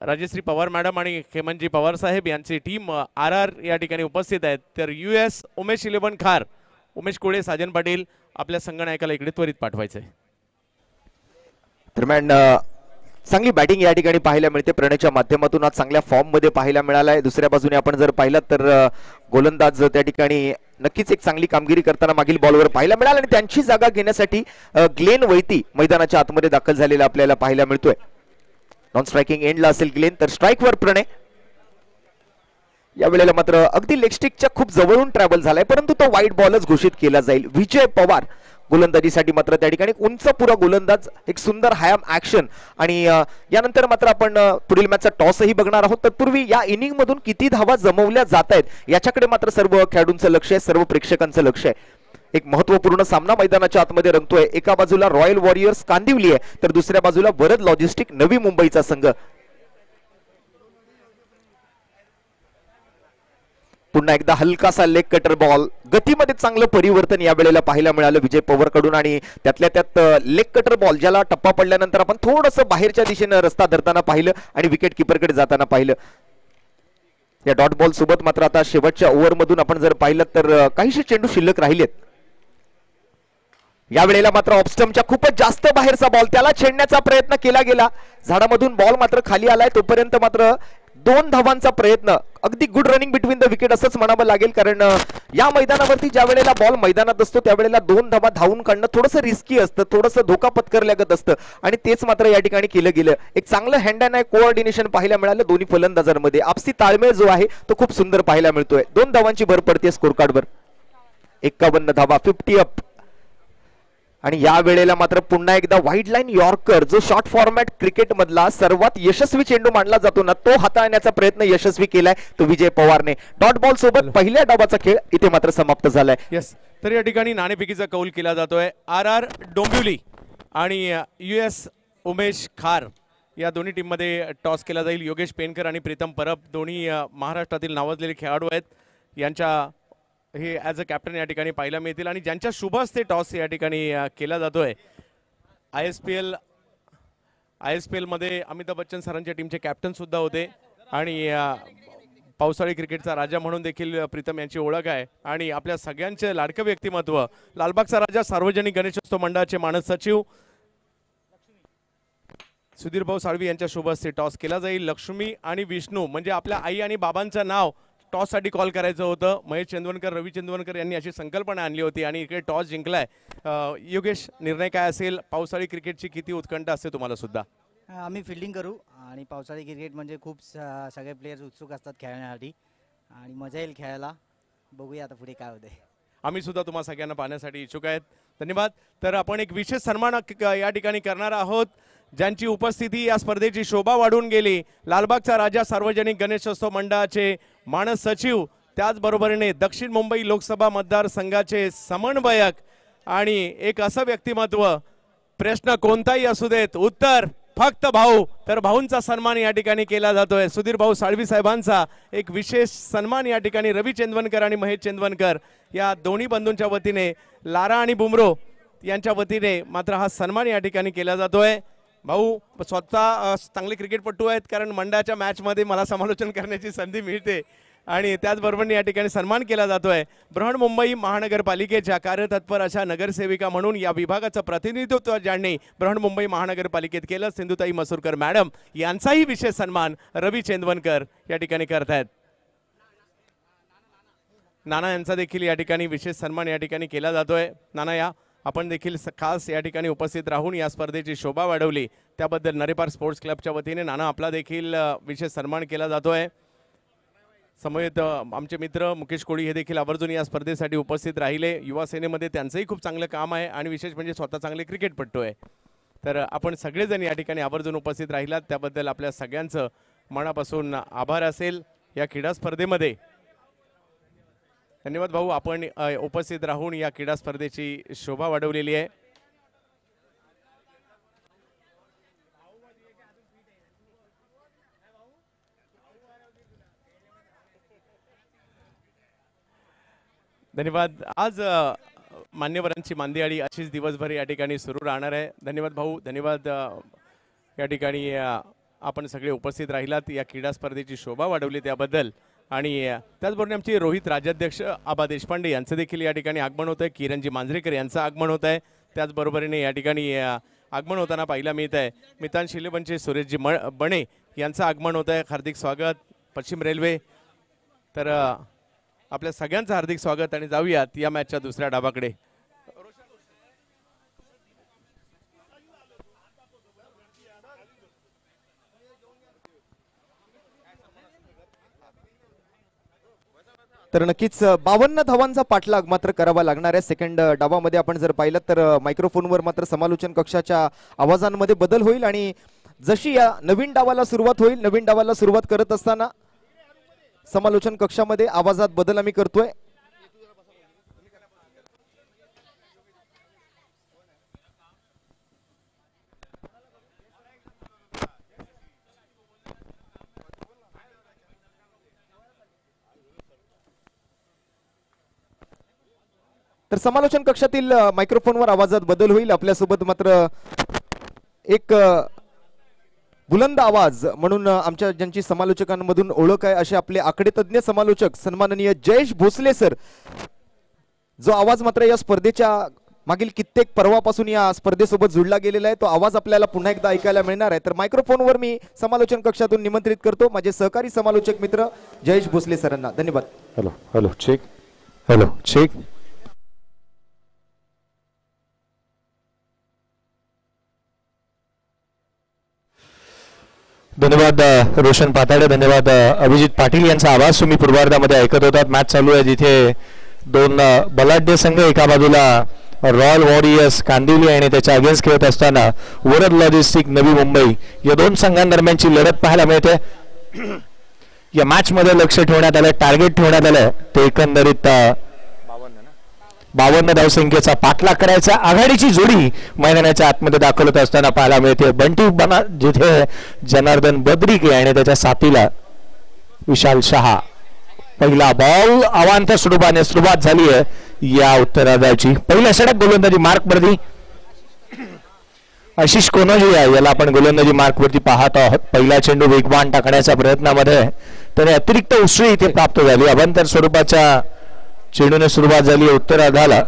राजश्री पवार मॅडम आणि हेमंतजी पवार साहेब यांची टीम RR या ठिकाणी उपस्थित आहेत. तर US उमेश 11 खार, उमेश कोळे, साजन पाटील आपल्या संगणकाला इकडे त्वरित पाठवायचंय. दरम्यान चांगली बॅटिंग या ठिकाणी पाहायला मिळते. प्रणयच्या माध्यमातून आज चांगल्या फॉर्म मध्ये पाहायला मिळालाय. दुसऱ्या बाजूने आपण जर पाहिलं तर गोलंदाज त्या ठिकाणी नक्कीच एक चांगली कामगिरी करताना मागील बॉलवर पाहायला मिळाल आणि त्यांची जागा घेण्यासाठी ग्लेन वैती मैदानाच्या आतमध्ये दाखल झालेला आपल्याला पाहायला मिळतोय. नॉन स्ट्रायकिंग एंडला असेल ग्लेन, तर स्ट्राईकवर प्रणय. या वेळेला मात्र अगदी लेगस्टिकच्या खूप जवळून ट्रॅव्हल झालाय, परंतु तो वाईट बॉलच घोषित केला जाईल. विजय पवार गोलंदाजीसाठी मात्र त्या ठिकाणी उंच पुरा गोलंदाज, एक सुंदर हायम ऍक्शन. आणि यानंतर मात्र आपण पुढील मॅचचा टॉसही बघणार आहोत. तत्पूर्वी या इनिंग मधून किती धावा जमवल्या जात आहेत याच्याकडे मात्र सर्व खेळाडूंचं लक्ष आहे, सर्व प्रेक्षकांचं लक्ष आहे. एक महत्वपूर्ण सामना मैदानाच्या आतमध्ये रंगतोय. एका बाजूला रॉयल वॉरियर्स कांदिवली आहे, तर दुसऱ्या बाजूला वरद लॉजिस्टिक नवी मुंबईचा संघ. पुन्हा एकदा हलकासा लेग कटर बॉल, गतीमध्ये चांगलं परिवर्तन या वेळेला पाहायला मिळालं विजय पवार कडून. आणि त्यातल्या त्यात लेग कटर बॉल ज्याला टप्पा पडल्यानंतर आपण थोडंसं बाहेरच्या दिशेनं रस्ता धरताना पाहिलं आणि विकेट किपरकडे जाताना पाहिलं. या डॉट बॉल सोबत मात्र आता शेवटच्या ओव्हर मधून आपण जर पाहिलं तर काहीशे चेंडू शिल्लक राहिलेत. या वेळेला मात्र ऑफस्टम्पच्या खूपच जास्त बाहेरचा बॉल, त्याला छेडण्याचा प्रयत्न केला गेला. झाडामधून बॉल मात्र खाली आलाय. तोपर्यंत मात्र 2 धावांचा प्रयत्न, अगदी good running between the wicket असंच म्हणावं लागेल. कारण या मैदानावरती ज्या वेळेला बॉल मैदानात असतो त्यावेळेला 2 धावा धावून काढणं थोडंसं रिस्की असतं, थोडंसं धोका पत्करल्यागत असतं आणि तेच मात्र या ठिकाणी केलं गेलं. एक चांगलं हँड अँड आय कोऑर्डिनेशन पाहायला मिळालं दोन्ही फलंदाजांमध्ये. आपसी ताळमेळ जो आहे तो खूप सुंदर पाहायला मिळतोय. 2 धावांची भर पडते स्कोर कार्डवर. 51 धावा, 50 अप. आणि या वेळेला मात्र पुन्हा एकदा वाईड लाईन यॉर्कर, जो शॉर्ट फॉर्मॅट क्रिकेट मधला सर्वात यशस्वी चेंडू मानला जातो ना, तो हाताळण्याचा प्रयत्न यशस्वी केलाय तो विजय पवारने. डॉट बॉल सोबत पहिल्या डावाचा खेळ इथे मात्र समाप्त झालाय. यस, तर या ठिकाणी नाणेफेकीचा कौल केला जातोय. RR डोंबिवली आणि US उमेश खार या दोन्ही टीममध्ये टॉस केला जाईल. योगेश पेनकर आणि प्रीतम परब दोन्ही महाराष्ट्रातील नावाजलेले खेळाडू आहेत. यांच्या हे ॲज अ कॅप्टन या ठिकाणी पाहायला मिळतील आणि ज्यांच्या शुभ हस्ते टॉस या ठिकाणी केला जातोय. ISPL मध्ये अमिताभ बच्चन सरांच्या टीमचे कॅप्टन सुद्धा होते आणि पावसाळी क्रिकेटचा राजा म्हणून देखील प्रीतम यांची ओळख आहे. आणि आपल्या सगळ्यांचे लाडकं व्यक्तिमत्व, लालबागचा राजा सार्वजनिक गणेशोत्सव मंडळाचे मानद सचिव सुधीर भाऊ साळवी यांच्या शुभ हस्ते टॉस केला जाईल. लक्ष्मी आणि विष्णू म्हणजे आपल्या आई आणि बाबांचं नाव टॉस साठी कॉल करायचं होतं. महेश चंदवनकर, रवी चंदवनकर यांनी अशी संकल्पना आणली होती आणि इकडे टॉस जिंकलाय. योगेश, निर्णय काय असेल? पावसाळी क्रिकेटची किती उत्कंठा असते तुम्हाला सुद्धा? आम्ही फिल्डिंग करू आणि पावसाळी क्रिकेट म्हणजे खूप सगळे प्लेयर्स उत्सुक असतात खेळण्यासाठी आणि मजा येईल खेळायला. बघूया आता पुढे काय होते. आम्ही सुद्धा तुम्हा सगळ्यांना पाहण्यासाठी इच्छुक आहेत. धन्यवाद. तर आपण एक विशेष सन्मान या ठिकाणी करणार आहोत, ज्यांची उपस्थिती या स्पर्धेची शोभा वाढवून गेली. लालबागचा राजा सार्वजनिक गणेशोत्सव मंडळाचे मानद सचिव, त्याचबरोबरीने दक्षिण मुंबई लोकसभा मतदारसंघाचे समन्वयक आणि एक असं व्यक्तिमत्व, प्रश्न कोणताही असू देत उत्तर फक्त भाऊ, तर भाऊंचा सन्मान या ठिकाणी केला जातोय. सुधीर भाऊ साळवी साहेबांचा एक विशेष सन्मान या ठिकाणी रवी चंदवनकर आणि महेश चंदवनकर या दोन्ही बंधूंच्या वतीने, लारा आणि बुमरो यांच्या वतीने मात्र हा सन्मान या ठिकाणी केला जातोय. भाऊ स्वतः चांगले क्रिकेटपटू आहेत, कारण मंडळाच्या मॅचमध्ये मला समालोचन करण्याची संधी मिळते आणि त्याचबरोबर या ठिकाणी सन्मान केला जातोय. बृहन्मुंबई महानगरपालिकेच्या कार्यतत्पर अशा नगरसेविका म्हणून या विभागाचं प्रतिनिधित्व ज्यांनी बृहन्मुंबई महानगरपालिकेत केलं, सिंधुताई मसूरकर मॅडम यांचाही विशेष सन्मान रवी चंदवनकर या ठिकाणी करतायत. नाना यांचा देखील या ठिकाणी विशेष सन्मान या ठिकाणी केला जातोय. नाना, या आपण देखील खास या ठिकाणी उपस्थित राहून या स्पर्धेची शोभा वाढवली, त्याबद्दल नरेपार स्पोर्ट्स क्लबच्या वतीने नाना आपला देखील विशेष सन्मान केला जातोय. समवेत आमचे मित्र मुकेश कोळी हे देखील आवर्जून या स्पर्धेसाठी उपस्थित राहिले. युवा सेनेमध्ये त्यांचंही खूप चांगलं काम आहे आणि विशेष म्हणजे स्वतः चांगले क्रिकेटपटू आहे. तर आपण सगळेजण या ठिकाणी आवर्जून उपस्थित राहिलात त्याबद्दल आपल्या सगळ्यांचं मनापासून आभार असेल. या क्रीडा स्पर्धेमध्ये धन्यवाद भाऊ, आपण उपस्थित राहून या क्रीडा स्पर्धेची शोभा वाढवलेली आहे. धन्यवाद. आज मान्यवरांची मांदियाळी अशीच दिवसभर या ठिकाणी सुरू राहणार आहे. धन्यवाद भाऊ, धन्यवाद. या ठिकाणी आपण सगळे उपस्थित राहिलात, या क्रीडा स्पर्धेची शोभा वाढवली त्याबद्दल. आणि त्याचबरोबर आमचे रोहित राज्याध्यक्ष आबा देशपांडे यांचं देखील या ठिकाणी आगमन होत आहे. किरणजी मांजरेकर यांचं आगमन होत आहे. त्याचबरोबरीने या ठिकाणी आगमन होताना पाहायला मिळत आहे मितान शिलेबनचे सुरेशजी बणे यांचं आगमन होत आहे. हार्दिक स्वागत पश्चिम रेल्वे. तर आपल्या सगळ्यांचं हार्दिक स्वागत आणि जाऊयात या मॅचच्या दुसऱ्या डावाकडे. तर नक्कीच 52 धावांचा पाठलाग मात्र करावा लागणार आहे. सेकंड डावामध्ये आपण जर पाहिलं तर मायक्रोफोनवर मात्र समालोचन कक्षाच्या आवाजांमध्ये बदल होईल आणि जशी या नवीन डावाला सुरुवात होईल, नवीन डावाला सुरुवात करत असताना समालोचन कक्षामध्ये आवाजात बदल आम्ही करतोय. तर समालोचन कक्षातील मायक्रोफोनवर आवाजात बदल होईल. आपल्यासोबत मात्र एक बुलंद आवाज म्हणून आमच्या ज्यांची समालोचकांमधून ओळख आहे असे आपले आकडे तज्ञ समालोचक सन्माननीय जयेश भोसले सर, जो आवाज मात्र या स्पर्धेच्या मागील कित्येक पर्वापासून या स्पर्धेसोबत जुळला गेलेला आहे, तो आवाज आपल्याला पुन्हा एकदा ऐकायला मिळणार आहे. तर मायक्रोफोनवर मी समालोचन कक्षातून निमंत्रित करतो माझे सहकारी समालोचक मित्र जयेश भोसले सरांना. धन्यवाद. Hello hello check. Hello check. धन्यवाद रोशन पाताडे, धन्यवाद अभिजित पाटील यांचा आवाज तुम्ही पूर्वार्धामध्ये ऐकत होतात. मॅच चालू आहे जिथे दोन बलाढ्य संघ एका बाजूला रॉयल वॉरियर्स कांदिवली आणि त्याच्या अगेन्स्ट खेळत असताना वरद लॉजिस्टिक नवी मुंबई या दोन संघांदरम्यानची लढत पाहायला मिळते. या मॅच मध्ये लक्ष ठेवण्यात आलं, टार्गेट ठेवण्यात आलं ते एकंदरीत 52 धावसंख्येचा पाठलाग करायचा. आघाडीची जोडी मैदानाच्या आतमध्ये दाखल होत असताना पाहायला मिळते. बंटी बना जिथे जनार्दन बद्रिके आणि त्याच्या साथीला विशाल शहा. पहिला बॉल अवांतर स्वरूपाने सुरुवात झाली आहे या उत्तरार्धाची. पहिल्या षटक गोलंदाजी मार्क वरती आशिष कोनोजिया याला आपण गोलंदाजी मार्क वरती पाहत आहोत. पहिला चेंडू वेगवान टाकण्याच्या प्रयत्नामध्ये त्याने अतिरिक्त उसळी इथे प्राप्त झाली. अवांतर स्वरूपाच्या चेंडूने सुरुवात झाली उत्तरार्धाला.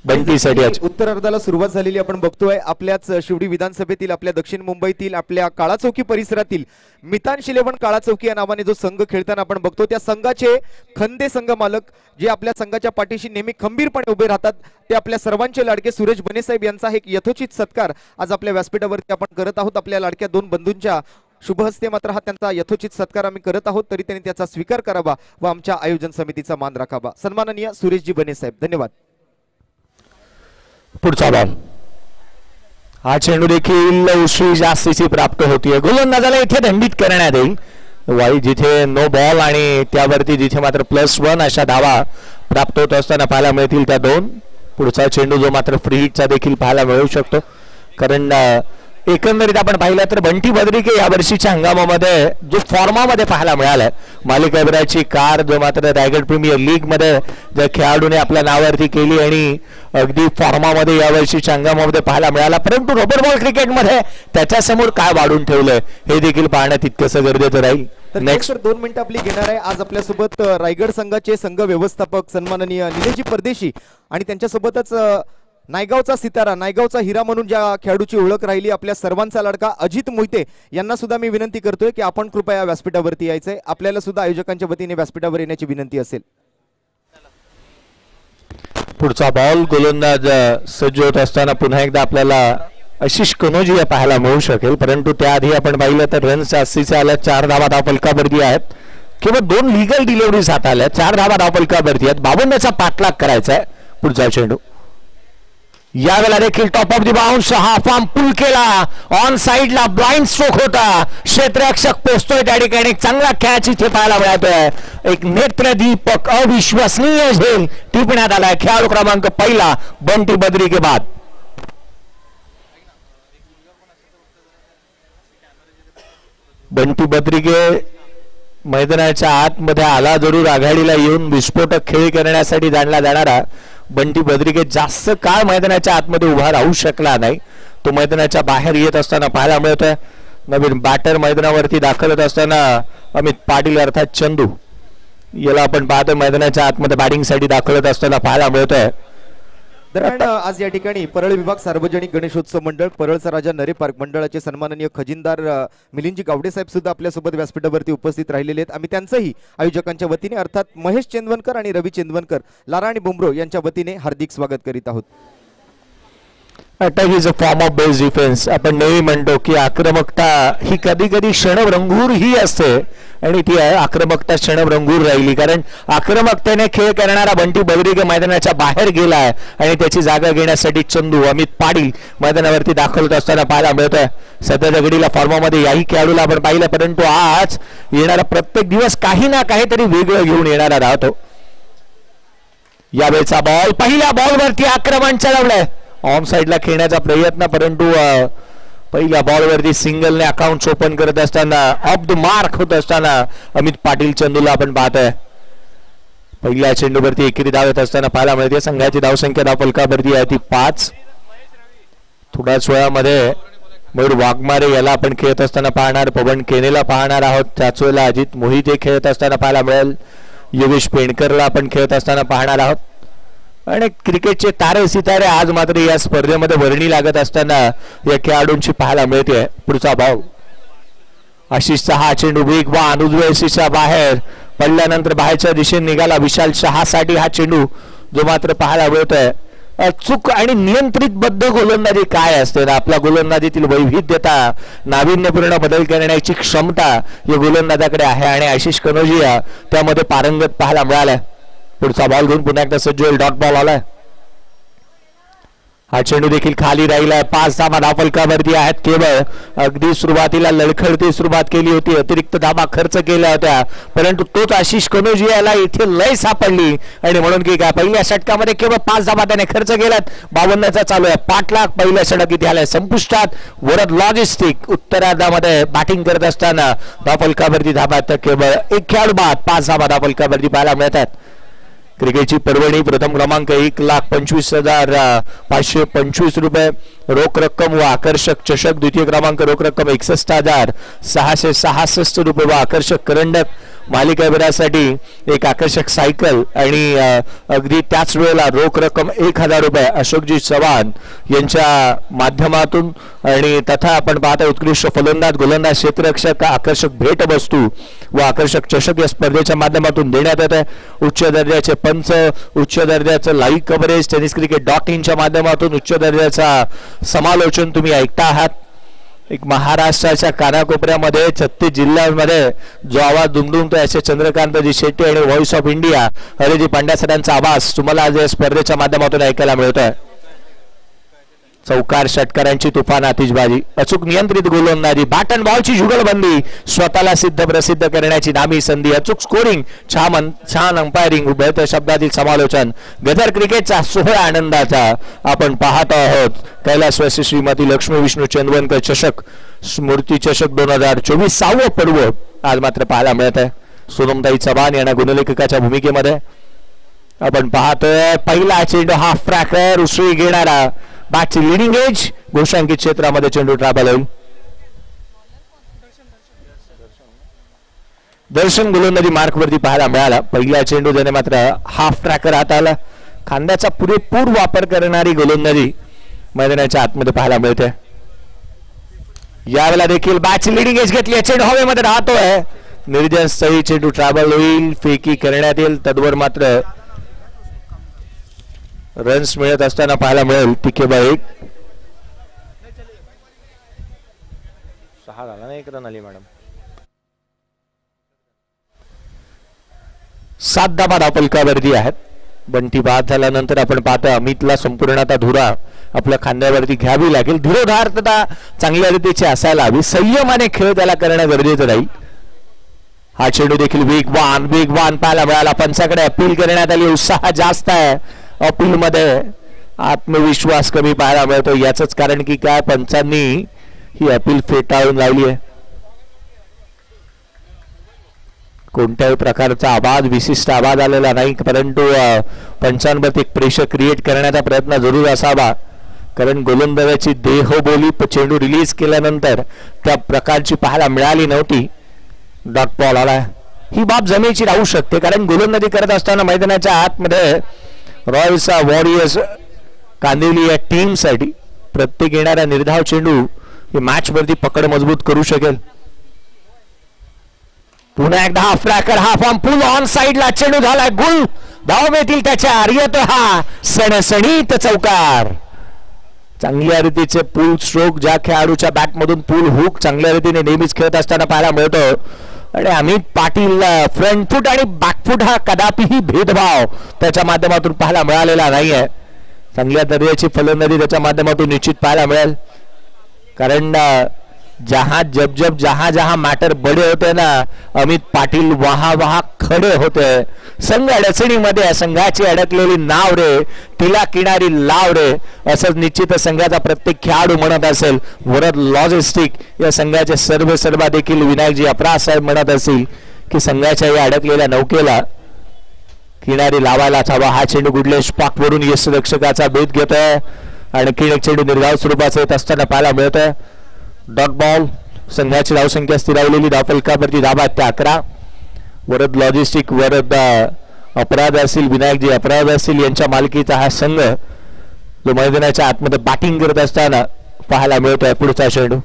बंटीसाठी उत्तरार्धाला सुरुवात झालेली आपण बघतोय. आपल्याच शिवडी विधानसभेतील, आपल्या दक्षिण मुंबईतील, आपल्या काळाचौकी परिसरातील मितान शिलेवण काळाचौकी या नावाने जो संघ खेळताना आपण बघतो, त्या संघाचे खंदे संघ मालक जे आपल्या संघाच्या पाठीशी नेहमी खंबीरपणे उभे राहतात, ते आपल्या सर्वांचे लाडके सुरेश बनेसाहेब यांचा एक यथोचित सत्कार आज आपल्या व्यासपीठावरती आपण करत आहोत. आपल्या लाडक्या दोन बंधूंच्या शुभ हस्ते मात्र हा त्यांचा यथोचित सत्कार आम्ही करत आहोत, तरी त्यांनी त्याचा स्वीकार करावा व आमच्या आयोजन समितीचा मान राखावा. सन्माननीय सुरेशजी बनेसाहेब, धन्यवाद. पुढचा बॉल. हा चेंडू देखील उसळी जास्तीची प्राप्त होतीये. गोलंदाजाला इथे दंडित करण्यात येईल. वाई जिथे नो बॉल आणि त्यावरती जिथे मात्र +1 अशा धावा प्राप्त होत असताना पाहायला मिळतील त्या दोन. पुढचा चेंडू जो मात्र फ्री हिटचा देखील पाहायला मिळू शकतो. कारण एकंदरीत आपण पाहिलं तर बंटी बद्रिके या वर्षीच्या हंगामामध्ये जो फॉर्मामध्ये पाहायला मिळालाय, मालिकाभराची कार जो मात्र रायगड प्रीमियर लीग मध्ये ज्या खेळाडूने आपल्या नावावरती केली आणि अगदी फॉर्मामध्ये या वर्षीच्या हंगामामध्ये पाहायला मिळाला, परंतु रबर बॉल क्रिकेटमध्ये त्याच्यासमोर काय वाढून ठेवलंय हे देखील पाहणं तितकंसं गरजेचं राहील. नेक्स्ट 2 मिनिटं आपली घेणार आहे. आज आपल्यासोबत रायगड संघाचे संघ व्यवस्थापक सन्माननीय निलेशजी परदेशी आणि त्यांच्यासोबतच नायगावचा सितारा, नायगावचा हिरा म्हणून ज्या खेळाडूची ओळख राहिली, आपल्या सर्वांचा लाडका अजित मोहिते यांना सुद्धा मी विनंती करतोय की आपण कृपया व्यासपीठावरती यायचंय. आपल्याला सुद्धा आयोजकांच्या वतीने व्यासपीठावर येण्याची विनंती असेल. पुढचा बॉल गोलंदाज सज्ज होत असताना पुन्हा एकदा आपल्याला आशिष कनोजिया पाहायला मिळू शकेल, परंतु त्याआधी आपण पाहिलं तर रन्स जास्तीचे आल्या, 4 धावा धावफलकावरती आहेत, केवळ 2 लिगल डिलिव्हरीज हात आल्या, 4 धावा धावफलकावरती आहेत, 52चा पाठलाग करायचा आहे. पुढचा चेंडू यावेळेला देखील टॉप ऑफ दी बाउंस, हा फॉर्म पुल केला, ऑन साइडला ब्लाइंड स्ट्रोक होता, क्षेत्ररक्षक पोहोचतोय त्या ठिकाणी, चांगला कॅच इथे पाहायला मिळतोय. एक नेत्रदीपक अविश्वसनीय झेल टिपण्यात आलाय खेळाडू क्रमांक 1 बंटी बद्री के बाद. बंटी बद्रिगे मैदानाच्या आतमध्ये आला जरूर, आघाडीला येऊन विस्फोटक खेळ करण्यासाठी जाणला जाणारा बंटी बद्रिगे जास्त काळ मैदानाच्या आतमध्ये उभा राहू शकला नाही. तो मैदानाच्या बाहेर येत असताना पाहायला मिळतोय. नवीन बॅटर मैदानावरती दाखल होत असताना अमित पाटील अर्थात चंदू याला आपण पाहतोय मैदानाच्या आतमध्ये बॅटिंगसाठी दाखल होत असताना पाहायला मिळतोय. दरम्यान आज या ठिकाणी परळ विभाग सार्वजनिक गणेशोत्सव मंडळ, परळचा राजा नरे पार्क मंडळाचे सन्माननीय खजिनदार मिलिंदजी गावडे साहेब सुद्धा आपल्यासोबत व्यासपीठावरती उपस्थित राहिलेले आहेत. आम्ही त्यांचंही आयोजकांच्या वतीने अर्थात महेश चेंदवनकर आणि रवी चेंदवनकर, लारा आणि बुमरो यांच्या वतीने हार्दिक स्वागत करीत आहोत. Attack is a form of best defence. आपण नेहमी म्हणतो की आक्रमकता ही कधी कधी क्षणभंगूर ही असते आणि ती आक्रमकता क्षणभंगूर राहिली, कारण आक्रमकतेने खेळ करणारा बंटी बद्रिगे मैदानाच्या बाहेर गेलाय आणि त्याची जागा घेण्यासाठी चंदू अमित पाटील मैदानावरती दाखल होत असताना पाहायला मिळतोय. सध्याच्या घडीला फॉर्ममध्ये याही खेळाडूला आपण पाहिलं, परंतु आज येणारा प्रत्येक दिवस काही ना काहीतरी वेगळं घेऊन येणारा राहतो. यावेळचा बॉल पहिल्या बॉलवरती आक्रमण चढवलंय, ऑन साइडला खेळण्याचा प्रयत्न, परंतु पहिल्या बॉलवरती सिंगलने अकाउंट ओपन करत असताना ऑफ द मार्क होत असताना अमित पाटील चंदूला आपण पाहतोय. पहिल्या चेंडूवरती एकेरी धाव येत असताना पाहायला मिळते. संघाची धावसंख्या धावफलकावरती आहे ती 5. थोड्याच वेळामध्ये मयूर वाघमारे याला आपण खेळत असताना पाहणार, पवन केनेला पाहणार आहोत. त्याच वेळेला अजित मोहिते खेळत असताना पाहायला मिळेल, योगेश पेंडकरला आपण खेळत असताना पाहणार आहोत. आणि क्रिकेटचे तारे सितारे आज मात्र या स्पर्धेमध्ये वर्णी लागत असताना या खेळाडूंची पाहायला मिळते. पुढचा भाव आशिषचा हा चेंडू वेगवान उजव्या यशीच्या बाहेर पडल्यानंतर बाहेरच्या दिशेने निघाला. विशाल शहासाठी हा चेंडू जो मात्र पाहायला मिळतोय. चूक आणि नियंत्रितबद्ध गोलंदाजी काय असते ना, आपल्या गोलंदाजीतील वैविध्यता, नाविन्यपूर्ण बदल करण्याची क्षमता या गोलंदाजाकडे आहे आणि आशिष कनोजिया त्यामध्ये पारंगत पाहायला मिळालाय. पुढचा बॉल घेऊन पुन्हा एकदा सज्ज होईल, डॉट बॉल आलाय. हा चेंडू देखील खाली राहिलाय. 5 धावा धावफलकावरती आहेत. केवळ अगदी सुरुवातीला लडखडती सुरुवात केली होती, अतिरिक्त धावा खर्च केल्या होत्या, परंतु तोच आशिष कनोजियाला इथे लय सापडली आणि म्हणून की काय पहिल्या षटकामध्ये केवळ 5 धावा त्याने खर्च केल्यात. 52चा चालू आहे पाठलाग. पहिलं षटक इथे आलंय संपुष्टात. वरद लॉजिस्टिक उत्तरार्धामध्ये बॅटिंग करत असताना धावफलकावरती धावा तर केवळ एक खेळाडू बाद. 5 धावा धावफलकावरती पाहायला मिळतात. क्रिकेटची पर्वणी प्रथम क्रमांक 1,25,525 रुपये रोख रक्कम व आकर्षक चषक. द्वितीय क्रमांक रोख रक्कम 61,666 रुपये व आकर्षक करंडक. मालिकावीरासाठी एक आकर्षक सायकल आणि अगदी त्याच वेळेला रोख रक्कम 1,000 रुपये अशोकजी चव्हाण यांच्या माध्यमातून आणि तथा आपण पाहता उत्कृष्ट फलंदाज गोलंदाज क्षेत्ररक्षक आकर्षक भेटवस्तू व आकर्षक चषक या स्पर्धेच्या माध्यमातून देण्यात येत आहे. उच्च दर्जाचे पंच, उच्च दर्जाचं लाईव्ह कव्हरेज tenniscricket.in च्या माध्यमातून उच्च दर्जाचा समालोचन तुम्ही ऐकता आहात. एक महाराष्ट्राच्या कानाकोपऱ्यामध्ये 36 जिल्ह्यांमध्ये जो आवाज दुमदुमतो असे चंद्रकांतजी शेट्टी आणि व्हॉइस ऑफ इंडिया हरिजी पांड्या सरांचा आवाज तुम्हाला आज या स्पर्धेच्या माध्यमातून ऐकायला मिळतोय. चौकार षटकारांची तुफान आतिषबाजी, अचूक नियंत्रित गोलंदाजी, बॅट अँड बॉलची जुगलबंदी, स्वतःला सिद्ध प्रसिद्ध करण्याची नामी संधी, अचूक स्कोरिंग, छान अंपायरिंग, उभयत शब्दातील समालोचन, गदर क्रिकेटचा सोहळा आनंदाचा आपण पाहत आहोत. कैलासवासी श्रीमती लक्ष्मी विष्णू चंदवनकर चषक स्मृती चषक 2024 6वं पर्व आज मात्र पाहायला मिळत आहे. सोनमताई चव्हाण यांना गुणलेखकाच्या भूमिकेमध्ये आपण पाहतोय. पहिला चेंडू हाफ ट्रॅकर उसळी घेणारा, बॅटची लिडिंग एज, घोषांकित क्षेत्रामध्ये चेंडू ट्रॅव्हल होईल. दर्शन गोलंदाजी मार्कवरती पाहायला मिळाला. पहिला चेंडू ज्याने मात्र हाफ ट्रॅकर हाताला, खांद्याचा पुरेपूर वापर करणारी गोलंदाजी मैदानाच्या आतमध्ये पाहायला मिळते. यावेळेला देखील बॅटची लिडिंग एज घेतली, चेंडू हवेमध्ये राहतोय. निर्जन स्थळी चेंडू ट्रॅव्हल होईल, फेकी करण्यात येईल. तद्वर मात्र रन्स मिळत असताना पाहायला मिळेल ती केवळ 1. 6 झाला ना, 1 रन आली मॅडम. 7 धावा धावफलकावरती आहेत. बंटी बाद झाल्यानंतर आपण पाहतो अमितला संपूर्ण आता धुरा आपल्या खांद्यावरती घ्यावी लागेल. धीरोधार्तता चांगल्या रीतीची असायला हवी. संयमाने खेळ त्याला करणं गरजेचं राहील. हा चेंडू देखील वेगवान पाहायला मिळाला. पंचाकडे अपील करण्यात आली. उत्साह जास्त आहे अपील मध्ये, आत्मविश्वास कमी पाहायला मिळतो. याच कारण की काय, पंचांनी ही अपील फेटाळून लावली आहे. कोणत्याही प्रकारचा आवाज, विशिष्ट आवाज आलेला नाही, परंतु पंचांवरती एक प्रेशर क्रिएट करण्याचा प्रयत्न जरूर असावा. कारण गोलंदाजाची देहबोली चेंडू रिलीज केल्यानंतर त्या प्रकारची पाहायला मिळाली नव्हती. डॉट बॉल आला. ही बाब जमेची राहू शकते, कारण गोलंदाजी करत असताना मैदानाच्या आतमध्ये रॉयल्स वॉरियर्स कांदिवली या टीमसाठी प्रत्येक येणारा निर्धाव चेंडू मॅच वरती पकड मजबूत करू शकेल. पुन्हा एकदा हा फ्लॅकर, हा फॉर्म पुल ऑन साइडला चेंडू झाला गुल. धाव मिळतील त्याच्या. येतो हा सणसणीत चौकार. चांगल्या रीतीचे पूल स्ट्रोक ज्या खेळाडूच्या बॅट मधून पूल हुक चांगल्या रीतीने नेहमीच खेळत असताना पाहायला मिळतो. आणि अमित पाटील फ्रंट फूट आणि बॅकफूट हा कदापिही भेदभाव त्याच्या माध्यमातून पाहायला मिळालेला नाहीये. चांगल्या दर्जाची फलंदाजी त्याच्या माध्यमातून निश्चित पाहायला मिळेल. कारण जहां मॅटर बडे होते ना, अमित पाटील वहा खडे होते. संघ अडचणीमध्ये, संघाची अडकलेली नाव रे, तिला किनारी लाव रे, असंच निश्चित संघाचा प्रत्येक खेळाडू म्हणत असेल. वरद लॉजिस्टिक या संघाचे सर्व देखील विनायकजी अपराध साहेब म्हणत असतील की संघाच्या या अडकलेल्या नौकेला किनारी लावायलाच हवा. हा चेंडू गुडलेश पाक वरून यष्टिरक्षकाचा भेद घेतोय. आणखी एक चेंडू निर्धाव स्वरूपाचा येत असताना पाहायला मिळतोय. Dot ball. संघाची धावसंख्या स्थिरावलेली. धावफलकावरती धावा त्या 11. वरद लॉजिस्टिक, वरद अपराध असतील, विनायकजी अपराध असतील यांच्या मालकीचा हा संघ जो मैदानाच्या आतमध्ये बॅटिंग करत असताना पाहायला मिळतोय. पुढचा चेंडू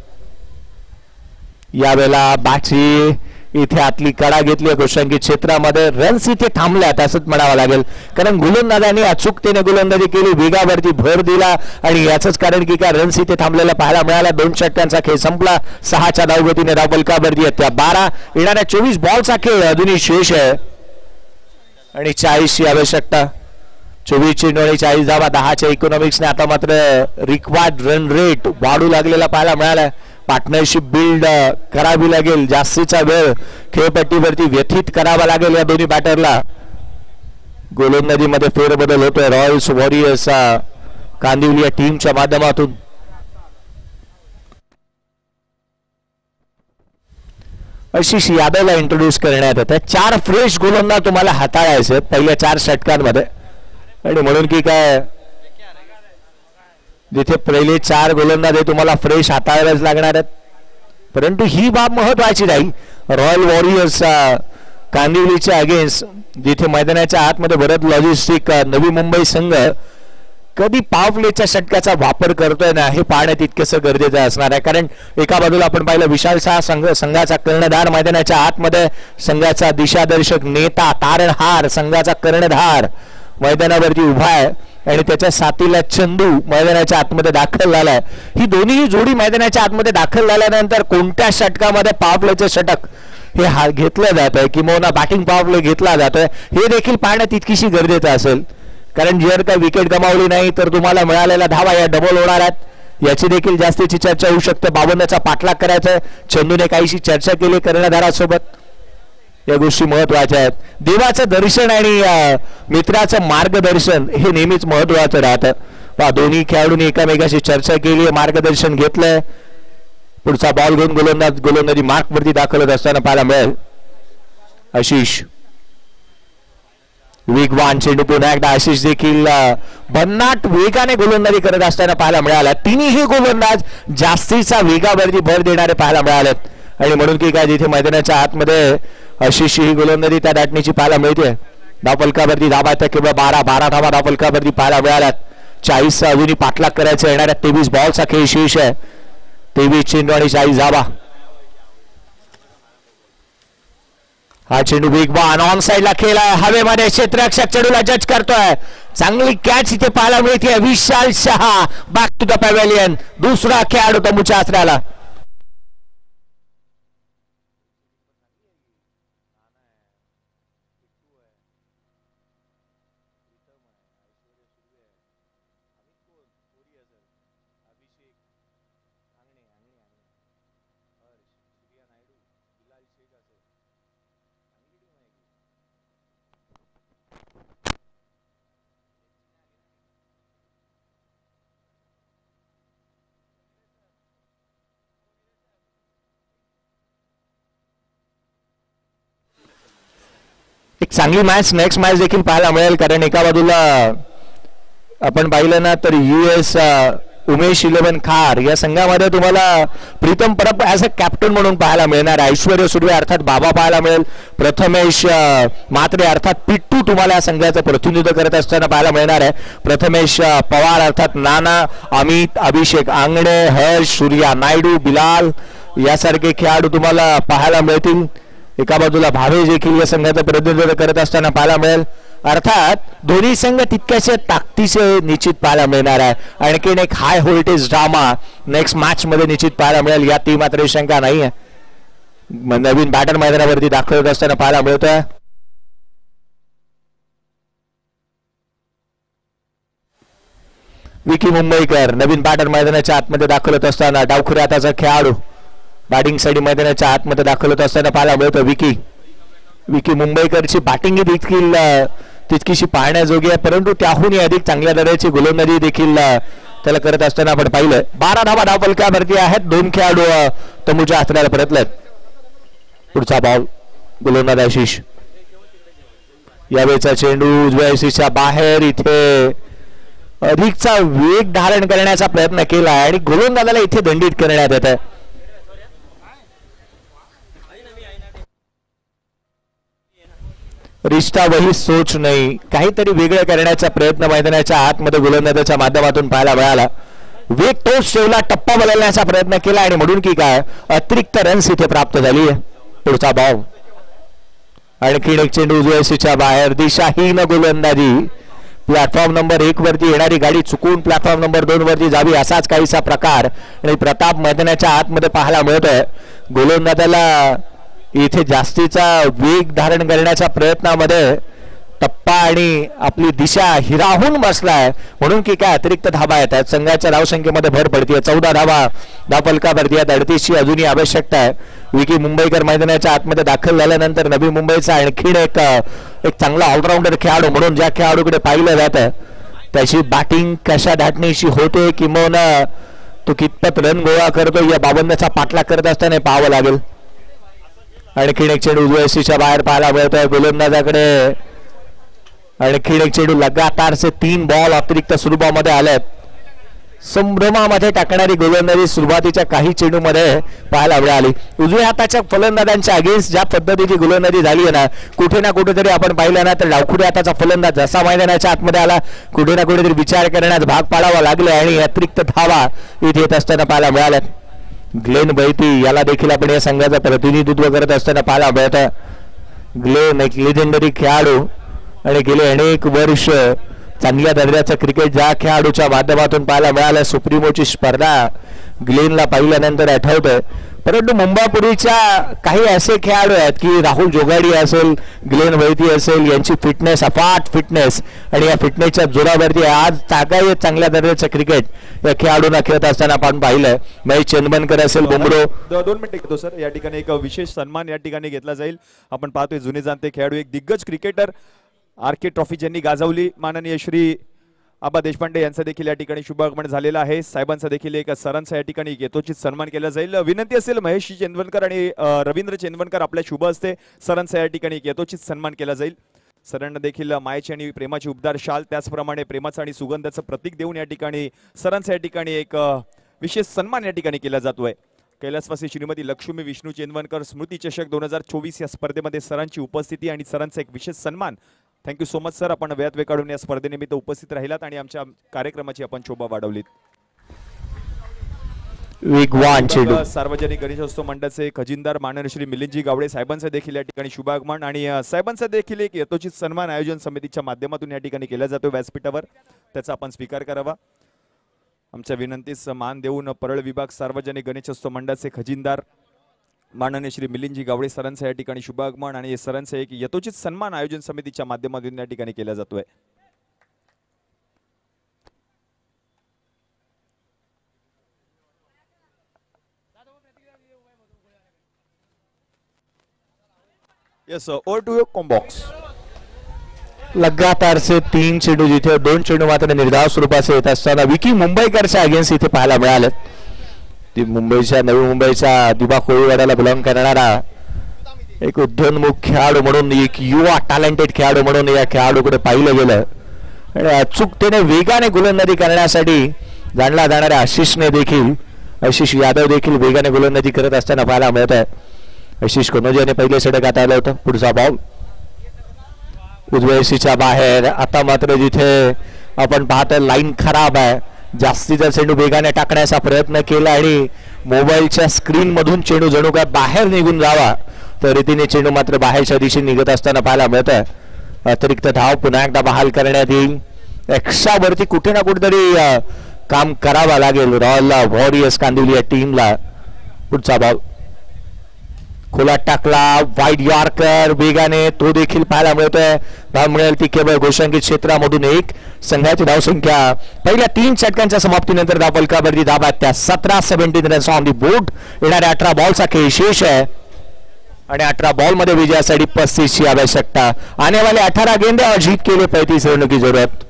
यावेळेला बॅटची इथे आतली कडा घेतली. गोष्टांकित क्षेत्रामध्ये रन्स इथे थांबल्यात असंच म्हणावं लागेल, कारण गोलंदाजांनी अचूकतेने गोलंदाजी केली, वेगावरती भर दिला आणि याच कारण की काय रन्स इथे थांबलेला पाहायला मिळाला. 2 षटकांचा खेळ संपला. 6च्या धावगतीने धावफलकावरती त्या 12. येणाऱ्या 24 बॉलचा खेळ अजूनही शेष आहे आणि 40ची आवश्यकता. 24 चेंडू आणि 40 धावा. 10च्या इकॉनॉमिक्सने आता मात्र रिक्वायर्ड रन रेट वाढू लागलेला पाहायला मिळाला. पार्टनरशिप बिल्ड करावी लागेल. जास्तीचा वेळ खेळपट्टीवरती व्यतीत करावा लागेल या दोन्ही बॅटरला. गोलंदाजीमध्ये फेरबदल होतोय रॉयल्स वॉरियर्स कांदिवली या टीमच्या माध्यमातून. आशिष यादवला इंट्रोड्यूस करण्यात येतं. 4 फ्रेश गोलंदाज तुम्हाला हाताळायचे पहिल्या 4 षटकांमध्ये, आणि म्हणून की काय जिथे पहिले 4 गोलंदाज तुम्हाला फ्रेश हाताळायलाच लागणार आहेत. परंतु ही बाब महत्वाची राहील रॉयल वॉरियर्स कांदिवलीच्या अगेन्स्ट, जिथे मैदानाच्या आतमध्ये वरद लॉजिस्टिक नवी मुंबई संघ कधी पॉवर प्लेच्या षटकाचा वापर करतोय ना, हे पाहणं तितकेच गरजेचं असणार आहे. कारण एका बाजूला आपण पाहिलं विशालशाह संघाचा कर्णधार मैदानाच्या आतमध्ये, संघाचा दिशादर्शक नेता, तारणहार, संघाचा कर्णधार मैदानावरती उभा आहे आणि त्याच्या साथीला चंदू मैदानाच्या आतमध्ये दाखल झालाय. ही दोन्ही जोडी मैदानाच्या आतमध्ये दाखल झाल्यानंतर कोणत्या षटकामध्ये पॉवर प्लेचे षटक हे घेतलं जात आहे किंवा बॅटिंग पॉवर प्ले घेतला जातोय हे देखील पाहणं तितकीशी गरजेचं असेल. कारण जर का विकेट गमावली नाही तर तुम्हाला मिळालेल्या धावा या डबल होणार आहेत, याची देखील जास्तीची चर्चा होऊ शकते. 52चा पाठलाग करायचा. चंदूने काहीशी चर्चा केली कर्णधारासोबत, या गोष्टी महत्वाच्या आहेत. देवाचं दर्शन आणि मित्राचं मार्गदर्शन हे नेहमीच महत्वाचं राहतं. दोन्ही खेळाडूंनी एकामेकाशी चर्चा केली, मार्गदर्शन घेतलंय. पुढचा बॉल घेऊन गोलंदाजी मार्क वरती दाखल होत असताना पाहायला मिळेल. आशिष वेगवान चेंडू. पुन्हा एकदा आशिष देखील भन्नाट वेगाने गोलंदाजी करत असताना पाहायला मिळाला. तिन्ही गोलंदाज जास्तीचा वेगावरती भर देणारे पाहायला मिळालेत, आणि म्हणून की काय जिथे मैदानाच्या आतमध्ये आशिष ही गोलंदाजी त्या दाटणीची पाहायला मिळते. धावफलकावरती धावा किंवा 12 धावा धावफलकावरती पाहायला मिळाल्यात. 40चा अजूनही पाठलाग करायचा. येणाऱ्या 23 बॉलचा खेळ शेष आहे. 23 चेंडू आणि 40 धावा. हा चेंडू वेगवान ऑन साइडला खेळलाय. हवेमध्ये क्षेत्ररक्षक चेंडूला जज करतोय. चांगली कॅच इथे पाहायला मिळते. Vishal Shah back to the pavilion. दुसरा खेळाडू तंबूच्या आसऱ्याला. चांगली मॅच नेक्स्ट मॅच देखील पाहायला मिळेल, कारण एका बाजूला आपण पाहिलं ना तर US उमेश 11 खार या संघामध्ये तुम्हाला Pritam Parab as a captain म्हणून पाहायला मिळणार, ऐश्वर्य सुर्वे अर्थात बाबा पाहायला मिळेल, प्रथमेश म्हात्रे अर्थात पिट्टू तुम्हाला या संघाचं प्रतिनिधित्व करत असताना पाहायला मिळणार आहे, प्रथमेश पवार अर्थात नाना, अमित, अभिषेक आंगणे, हर्ष, सूर्या नायडू, बिलाल यासारखे खेळाडू तुम्हाला पाहायला मिळतील. एका बाजूला भावेश देखील या संघाचं प्रतिनिधित्व करत असताना पाहायला मिळेल. अर्थात दोन्ही संघ तितक्याचे ताकदीचे निश्चित पाहायला मिळणार आहे. आणखीन एक high voltage drama next match मध्ये निश्चित पाहायला मिळेल, यात ती मात्र शंका नाही आहे. नवीन बॅटर मैदानावरती दाखल होत असताना पाहायला मिळतोय. विकी मुंबईकर नवीन बॅटर मैदानाच्या आतमध्ये दाखल होत असताना डावखुऱ्या हाताचा खेळाडू बॅटिंग साठी मैदानाच्या आतमध्ये दाखल होत असताना पाहायला मिळतो. विकी मुंबईकरची बॅटिंग देखील तितकीशी पाहण्याजोगी आहे, परंतु त्याहूनही अधिक चांगल्या दर्जाची गोलंदाजी देखील त्याला करत असताना आपण पाहिलं. 12 धावा धावफलकावरती आहेत, 2 खेळाडू तंबूच्या हाताला परतलेत. पुढचा बॉल गोलंदाज आशिष, यावेळेचा चेंडू उजव्या यष्टीच्या बाहेर, इथे अधिकचा वेग धारण करण्याचा प्रयत्न केला आणि गोलंदाजाला इथे दंडित करण्यात येत आहे. रिश्ता वही सोच नाही, काहीतरी वेगळं करण्याचा प्रयत्न मैदानाच्या आतमध्ये गोलंदाजाच्या माध्यमातून पाहायला मिळाला. वेग तोच ठेवला, टप्पा बदलण्याचा प्रयत्न केला आणि म्हणून की काय अतिरिक्त रन्स इथे प्राप्त झाली आहे. पुढचा बॉल आणखी एक चेंडू उजव्या यष्टीच्या बाहेर, दिशाहीन गोलंदाजी. प्लॅटफॉर्म नंबर 1 वरती येणारी गाडी चुकून प्लॅटफॉर्म नंबर 2 वरती जावी असाच काहीसा प्रकार आणि प्रताप मैदानाच्या आतमध्ये पाहायला मिळतोय. गोलंदाजाला इथे जास्तीचा वेग धारण करण्याच्या प्रयत्नामध्ये टप्पा आणि आपली दिशा हिरावून बसलाय, म्हणून की काय अतिरिक्त धावा येतात. संघाच्या धावसंख्येमध्ये भर पडते, 14 धावा धावफलकावरती आहेत, 38ची अजूनही आवश्यकता आहे. विकी मुंबईकर मैदानाच्या आतमध्ये दाखल झाल्यानंतर नवी मुंबईचा आणखीन एक चांगला ऑलराऊंडर खेळाडू म्हणून ज्या खेळाडूकडे पाहिलं जातं त्याची बॅटिंग कशा धाटणीशी होते किंवा तो कितपत रन गोळा करतो या बाबंचा पाठलाग करत असताना पाहावं लागेल. आणखीन एक चेंडू उजव्या यष्टीच्या बाहेर पाहायला मिळतोय गोलंदाजाकडे. आणखीन एक चेंडू लगातारचे 3 बॉल अतिरिक्त स्वरूपामध्ये आलेत. संभ्रमामध्ये टाकणारी गोलंदाजी सुरुवातीच्या काही चेंडूमध्ये पाहायला मिळाली. उजव्या हाताच्या फलंदाजांच्या अगेन्स्ट ज्या पद्धतीची गोलंदाजी झाली आहे ना, कुठे ना कुठेतरी आपण पाहिलं ना तर डावखुऱ्या हाताचा फलंदाज जसा मैदानाच्या आतमध्ये आला कुठे ना कुठेतरी विचार करण्यास भाग पाडावा लागला आणि अतिरिक्त धावा इथे येत असताना पाहायला मिळाल्यात. ग्लेन बैती याला देखील आपण या संघाचं प्रतिनिधित्व करत असताना पाहायला मिळतं. ग्लेन एक लेजेंडरी खेळाडू आणि गेले अनेक वर्ष चांगल्या दर्जाचं क्रिकेट ज्या खेळाडूच्या माध्यमातून पाहायला मिळालं. सुप्रीमोची स्पर्धा ग्लेनला पाहिल्यानंतर आठवतंय, परंतु मुंबापुरीच्या काही असे खेळाडू आहेत की राहुल जोगाडी असेल, ग्लेन वैती असेल, यांची फिटनेस अफाट फिटनेस आणि या फिटनेसच्या जोरावरती आज चांगल्या दर्जाचं क्रिकेट या खेळाडूंना खेळत असताना आपण पाहिलंय. महेश चंदनकर असेल, बुमरो. 2 मिनिटं घेतो सर. या ठिकाणी एक विशेष सन्मान या ठिकाणी घेतला जाईल. आपण पाहतोय जुने जाणते खेळाडू, एक दिग्गज क्रिकेटर RK ट्रॉफी ज्यांनी गाजवली, माननीय श्री आबा देशपांडे यांचा देखील या ठिकाणी शुभागमन झालेला आहे. साहेबांचा देखील एक सरांचा या ठिकाणी यथोचित सन्मान केला जाईल. विनंती असेल महेश चेंदवनकर आणि रवींद्र चेंदवनकर आपल्या शुभ हस्ते सरांचा या ठिकाणी यथोचित सन्मान केला जाईल. सरांना देखील मायेची आणि प्रेमाची उबदार शाल, त्याचप्रमाणे प्रेमाचं आणि सुगंधाचं प्रतीक देऊन या ठिकाणी सरांचा या ठिकाणी एक विशेष सन्मान या ठिकाणी केला जातोय. कैलासवासी श्रीमती लक्ष्मी विष्णू चेंदवनकर स्मृती चषक 2024 या स्पर्धेमध्ये सरांची उपस्थिती आणि सरांचा एक विशेष सन्मान. थँक्यू सो मच सर, आपण वेळात वेळ काढून या स्पर्धेनिमित्त उपस्थित राहिलात आणि आमच्या कार्यक्रमाची आपण शोभा वाढवलीत. सार्वजनिक गणेशोत्सव मंडळाचे खजिनदार माननीय श्री मिलिंदजी गावडे साहेबांचं देखील या ठिकाणी शुभागमन आणि साहेबांचा देखील एक यथोचित सन्मान आयोजन समितीच्या माध्यमातून या ठिकाणी केला जातो व्यासपीठावर, त्याचा आपण स्वीकार करावा. आमच्या विनंतीस मान देऊन परळ विभाग सार्वजनिक गणेशोत्सव मंडळाचे खजिनदार माननीय श्री मिलिंदजी गावडे सरांचं या ठिकाणी शुभागमन आणि सरांचं एक यथोचित सन्मान आयोजन समितीच्या माध्यमातून या ठिकाणी केला जातोय. Yes over to your combox. लगातारचे 3 चेंडू जिथे 2 चेंडू मात्र निर्धाव स्वरूपाचे येत असताना विकी मुंबईकरच्या अगेन्स्ट इथे पाहायला मिळाले. ती मुंबईच्या नवी मुंबईच्या दिबा कोळीवाड्याला बिलॉंग करणारा एक उद्योन्मुख खेळाडू म्हणून, एक युवा टॅलेंटेड खेळाडू म्हणून या खेळाडूकडे पाहिलं गेलं आणि अचूकतेने वेगाने गोलंदाजी करण्यासाठी जाणला जाणाऱ्या आशिष यादव देखील वेगाने गोलंदाजी करत असताना पाहायला मिळत आहे. आशिष कनोजियाने पहिले षटक आता आलं होतं. पुढचा बॉल उजव्या बाहेर. आता मात्र जिथे आपण पाहतोय लाईन खराब आहे, जास्तीचा चेंडू वेगाने टाकण्याचा प्रयत्न केला आणि मोबाईलच्या स्क्रीन मधून चेंडू जणू काय बाहेर निघून जावा तर रीतीने चेंडू मात्र बाहेरच्या दिशेने निघत असताना पाहायला मिळत आहे. अतिरिक्त धाव पुन्हा एकदा बहाल करण्यात येईल. एक्स्ट्रावरती कुठे ना कुठेतरी काम करावं लागेल रॉयल वॉरियर्स कांदिवली या टीमला. पुढचा बॉल खोलात टाकला, वाईड यॉर्कर वेगाने तो देखील पाहायला मिळतोय. धाव मिळेल ती केवळ घोषांकित क्षेत्रामधून एक. संघाची धावसंख्या पहिल्या 3 षटकांच्या समाप्तीनंतर धाव फलकावरती धाव आहेत त्या 17 रन्स ऑन दी बोर्ड. येणाऱ्या 18 बॉलचा खेळ शेष आहे आणि 18 बॉल मध्ये विजयासाठी 35 ची आवश्यकता. आने वाले 18 गेंदे और जीत के लिए 35 रनों की जरूरत.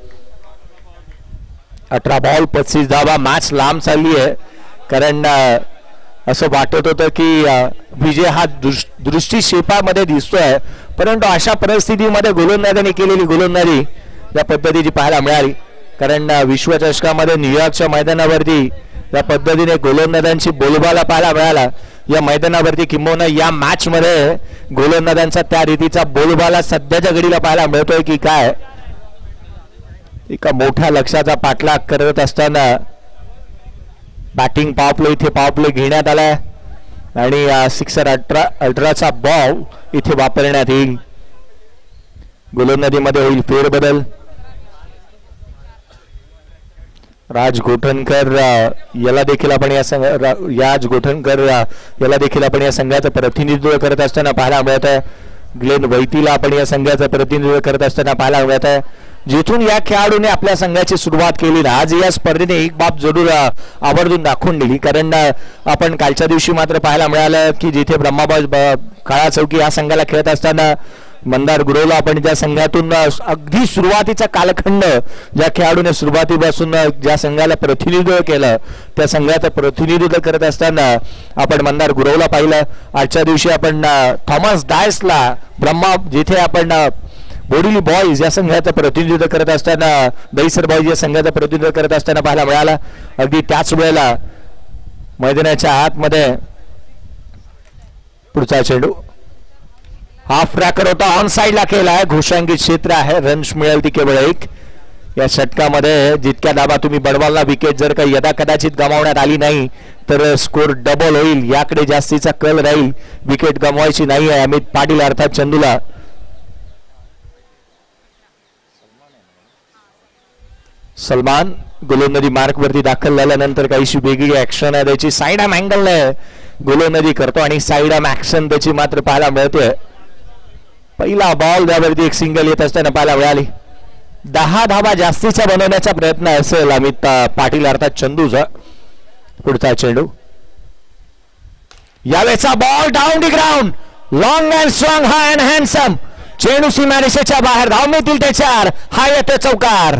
18 बॉल 35 धावा. मॅच लांब चालली आहे कारण असं वाटत होतं की विजय हा दृष्टीक्षेपामध्ये दिसतोय, परंतु अशा परिस्थितीमध्ये गोलंदाजाने केलेली गोलंदाजी या पद्धतीची पाहायला मिळाली. कारण विश्वचषकामध्ये न्यूयॉर्कच्या मैदानावरती या पद्धतीने गोलंदाजांची बोलबाला पाहायला मिळाला. या मैदानावरती किंबहुना या मॅच मध्ये गोलंदाजांचा त्या रीतीचा बोलबाला सध्याच्या घडीला पाहायला मिळतोय की काय. एका मोठ्या लक्ष्याचा पाठलाग करत असताना बॅटिंग पॉवर इथे पॉवर घेण्यात आलाय आणि 6-18चा बॉल इथे वापरण्यात येईल. गोलंदाजीमध्ये होईल फेरबदल. राज गोठणकर याला देखील आपण या संघाचं प्रतिनिधित्व करत असताना पाहायला मिळत आहे. ग्लेन वैतीला आपण या संघाचं प्रतिनिधित्व करत असताना पाहायला मिळत आहे. जिथून या खेळाडूने आपल्या संघाची सुरुवात केली, आज या स्पर्धेने एक बाब जरूर आवर्जून दाखवून दिली. कारण आपण कालच्या दिवशी मात्र पाहायला मिळालं की जिथे ब्रह्माबाई काळा चौकी या संघाला खेळत असताना मंदार गुरवला आपण ज्या संघातून अगदी सुरुवातीचा कालखंड ज्या खेळाडूने सुरुवातीपासून ज्या संघाला प्रतिनिधित्व केलं त्या संघाचं प्रतिनिधित्व करत असताना आपण मंदार गुरवला पाहिलं. आजच्या दिवशी आपण थॉमस डायसला जिथे आपण बोरिवली बॉईज या संघाचं प्रतिनिधित्व करत असताना दहिसर बॉईज या संघाचं प्रतिनिधित्व करत असताना पाहायला मिळाला. अगदी त्याच वेळेला मैदानाच्या आतमध्ये पुढचा चेंडू हाफ ट्रॅकर होता, ऑन साइडला केलाय. घोषांकित क्षेत्र आहे, रन्स मिळेल ती केवळ 1. या षटकामध्ये जितक्या धावा तुम्ही बडवालला विकेट जर काही यदा कदाचित गमावण्यात आली नाही तर स्कोर डबल होईल, याकडे जास्तीचा कल राहील. विकेट गमवायची नाही आहे अमित पाटील अर्थात चंदूला. सलमान गोलंदाजी मार्क वरती दाखल झाल्यानंतर काहीशी वेगळी ऍक्शन आहे त्याची. साइड आर्म अँगलने गोलंदाजी करतो आणि साइड आर्म ऍक्शन त्याची मात्र पाहायला मिळते. पहिला बॉल त्यावरती एक सिंगल येत असताना पाहायला मिळाली. 10 धावा जास्तीचा बनवण्याचा प्रयत्न असेल अमित पाटील अर्थात चंदूचा. पुढचा चेंडू यावेळेचा ball down the ground, long and strong, high and handsome. चेंडू सीमारेषेच्या बाहेर, धाव मिळतील ते 4. हा येतो चौकार.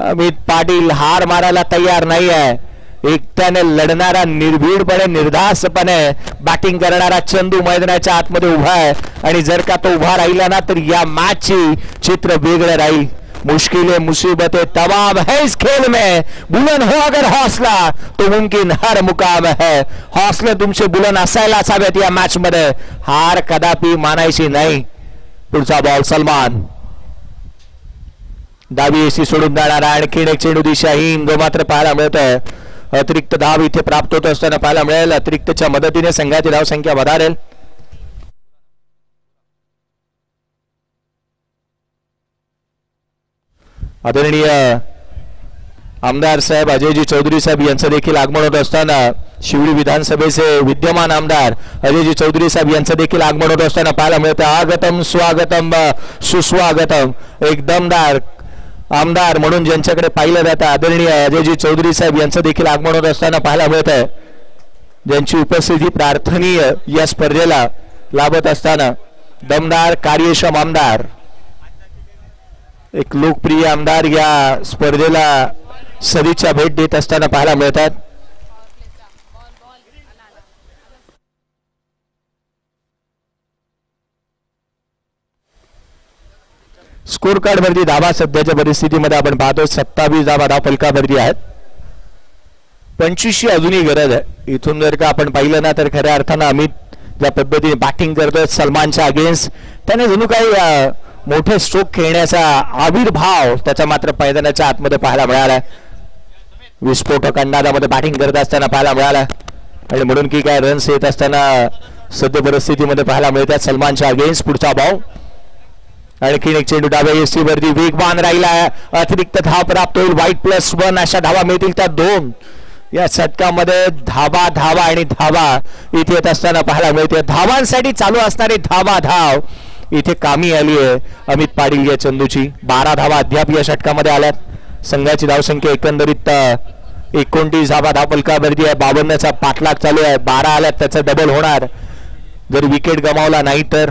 अमित पाटील हार मारायला तयार नाही आहे. एकट्याने लढणारा, निर्भीडपणे निर्धास्तपणे बॅटिंग करणारा चंदू मैदानाच्या आतमध्ये उभा आहे आणि जर का तो उभा राहिला ना तर या मॅचची चित्र वेगळं राहील. मुश्किलें मुसीबतें तमाम है इस खेल में, बुलंद हो अगर हौसला तो मुमकिन हर मुकाम है. हौसले तुमचे बुलंद असायलाच हवेत या मॅच मध्ये, हार कदापि मानायची नाही. पुढचा बॉल सलमान, डावी एसी सोडून जाणारा आणखीन एक चेंडू दिशाहीन जो मात्र पाहायला मिळतोय. अतिरिक्त धाव इथे प्राप्त होत असताना पाहायला मिळेल. अतिरिक्तच्या मदतीने संघाची धाव संख्या वधारेल. आदरणीय आमदार साहेब अजयजी चौधरी साहेब यांचं देखील आगमन होत असताना, शिवडी विधानसभेचे विद्यमान आमदार अजयजी चौधरी साहेब यांचं देखील आगमन होत असताना पाहायला मिळतं. आगतम स्वागतम सुस्वागतम. एक दमदार आमदार म्हणून ज्यांच्याकडे पाहिलं जातं आदरणीय अजयजी चौधरी साहेब यांचं देखील आगमन होत असताना पाहायला मिळत आहे. ज्यांची उपस्थिती प्रार्थनीय या स्पर्धेला लाभत असताना दमदार कार्यक्षम आमदार, एक लोकप्रिय आमदार या स्पर्धेला सदिच्छा भेट देत असताना पाहायला मिळतात. स्कोर कार्ड वरती धावा सध्याच्या परिस्थितीमध्ये आपण पाहतोय 27 धावा धाव फलकावरती आहेत. 25 ची अजूनही गरज आहे. इथून जर का आपण पाहिलं ना तर खऱ्या अर्थानं अमित ज्या पद्धतीने बॅटिंग करतोय सलमानच्या अगेन्स्ट, त्याने जणू काही मोठे स्ट्रोक खेळण्याचा आविर्भाव त्याचा मात्र मैदानाच्या आतमध्ये पाहायला मिळाला. विस्फोटक अंदाजामध्ये बॅटिंग करत असताना पाहायला मिळाला आणि म्हणून की काय रन्स येत असताना सद्य परिस्थितीमध्ये पाहायला मिळतात सलमानच्या अगेन्स्ट. पुढचा बॉल आणखीन एक चेंडू डाव्या एसटी वरती वेगवान राहिला. अतिरिक्त धाव प्राप्त होईल. वाईट +1 अशा धावा मिळतील त्या 2. या षटकामध्ये धावा धावा आणि धावा इथे येत असताना पाहायला मिळते. धावांसाठी चालू असणारी धाव इथे कामी आली आहे अमित पाटील या चंदूची. 12 धावा अद्याप या षटकामध्ये आल्यात. संघाची धावसंख्या एकंदरीत 29 धावा धाव फलकावरती आहे. 52चा पाठलाग चालू आहे. 12 आल्यात त्याचा डबल होणार जर विकेट गमावला नाही तर.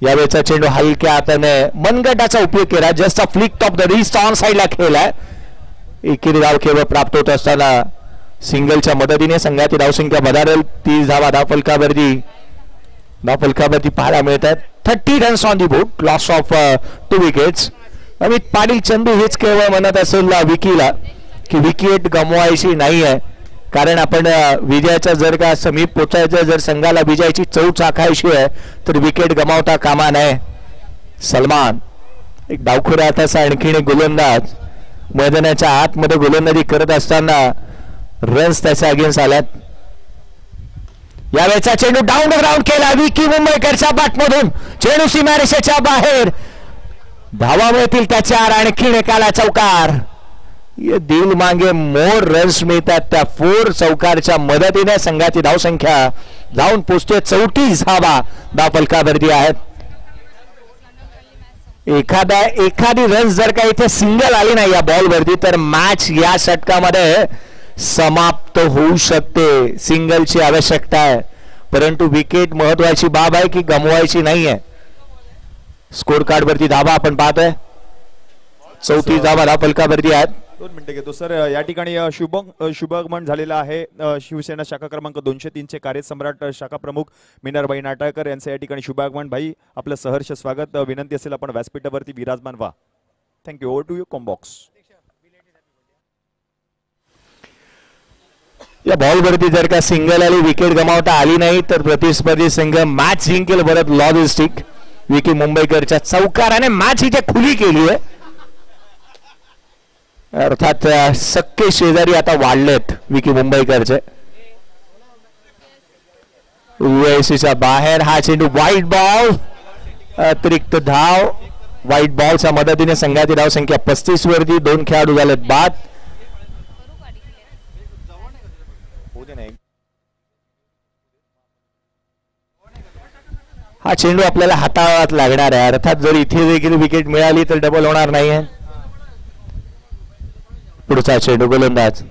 यावेळेचा चेंडू हलक्या हाताने मनगटाचा उपयोग केला. Just a flick top the wrist on साइडला खेळलाय. एकेरी धाव केवळ प्राप्त होत असताना सिंगलच्या मदतीने संघाची धावसंख्या बदलेल. 30 धावा धाव फलकावरती पाहायला मिळतात. 30 runs on the board. Loss of 2 wickets. Amit Patil Chandu हेच केवळ म्हणत असेल विकीला की विकेट गमवायची नाही आहे, कारण आपण विजयाच्या जर का समीप पोचायचं, जर संघाला विजयाची चव चाखायची आहे तर विकेट गमावता कामा नये. सलमान एक डावखुरा तसा आणखीन एक गोलंदाज मैदानाच्या आतमध्ये गोलंदाजी करत असताना रन्स त्याच्या अगेन्स्ट आल्यात. यावेळेचा चेंडू डाऊन द ग्राउंड केला विकी मुंबईकरच्या बॅटमधून. चेंडू सीमारेषेच्या बाहेर. धावा मिळतील त्याच्यावर. आणखीन एकाला चौकार. दिल मागे मोर रन्स मिळतात त्या 4 चौकारच्या मदतीने संघाची धावसंख्या जाऊन पोचते 34 धावा धाव फलकावरती आहेत. एखादी रन्स जर का इथे सिंगल आली नाही या बॉलवरती तर मॅच या षटकामध्ये समाप्त होऊ शकते. सिंगलची आवश्यकता आहे, परंतु विकेट महत्वाची बाब आहे की गमवायची नाहीये. स्कोर कार्ड वरती धावा आपण पाहतोय 34 धावा धाव फलकावरती आहेत. 2 मिनिटं घेतो सर. या ठिकाणी शुभागमन झालेला आहे. शिवसेना शाखा क्रमांक 203 चे कार्यसम्राट शाखा प्रमुख मिनरबाई नाटाळकर यांचं या ठिकाणी शुभागमन. भाई आपलं सहर्ष स्वागत. विनंती असेल आपण व्यासपीठावरती विराजमान व्हा. थँक्यू. ओव्हर टू यू कॉम्बॉक्स. या बॉलवरती जर का सिंगल आली, विकेट गमावता आली नाही तर प्रतिस्पर्धी संघ मॅच जिंकेल. परत लॉजिस्टिक विकी मुंबईकरच्या चौकाराने मॅच इथे खुली केली आहे. अर्थात सक्के शेजारी आता वाढलेत विकी मुंबईकरचे. UICच्या बाहेर हा चेंडू वाईट बॉल. अतिरिक्त धाव वाईट बॉलच्या मदतीने संघाची धावसंख्या 35 वरती. 2 खेळाडू झालेत बाद. हा चेंडू आपल्याला हाताळात लागणार आहे. अर्थात जर इथे देखील विकेट मिळाली तर डबल होणार नाहीये. पुढचा चेंडू गोलंदाज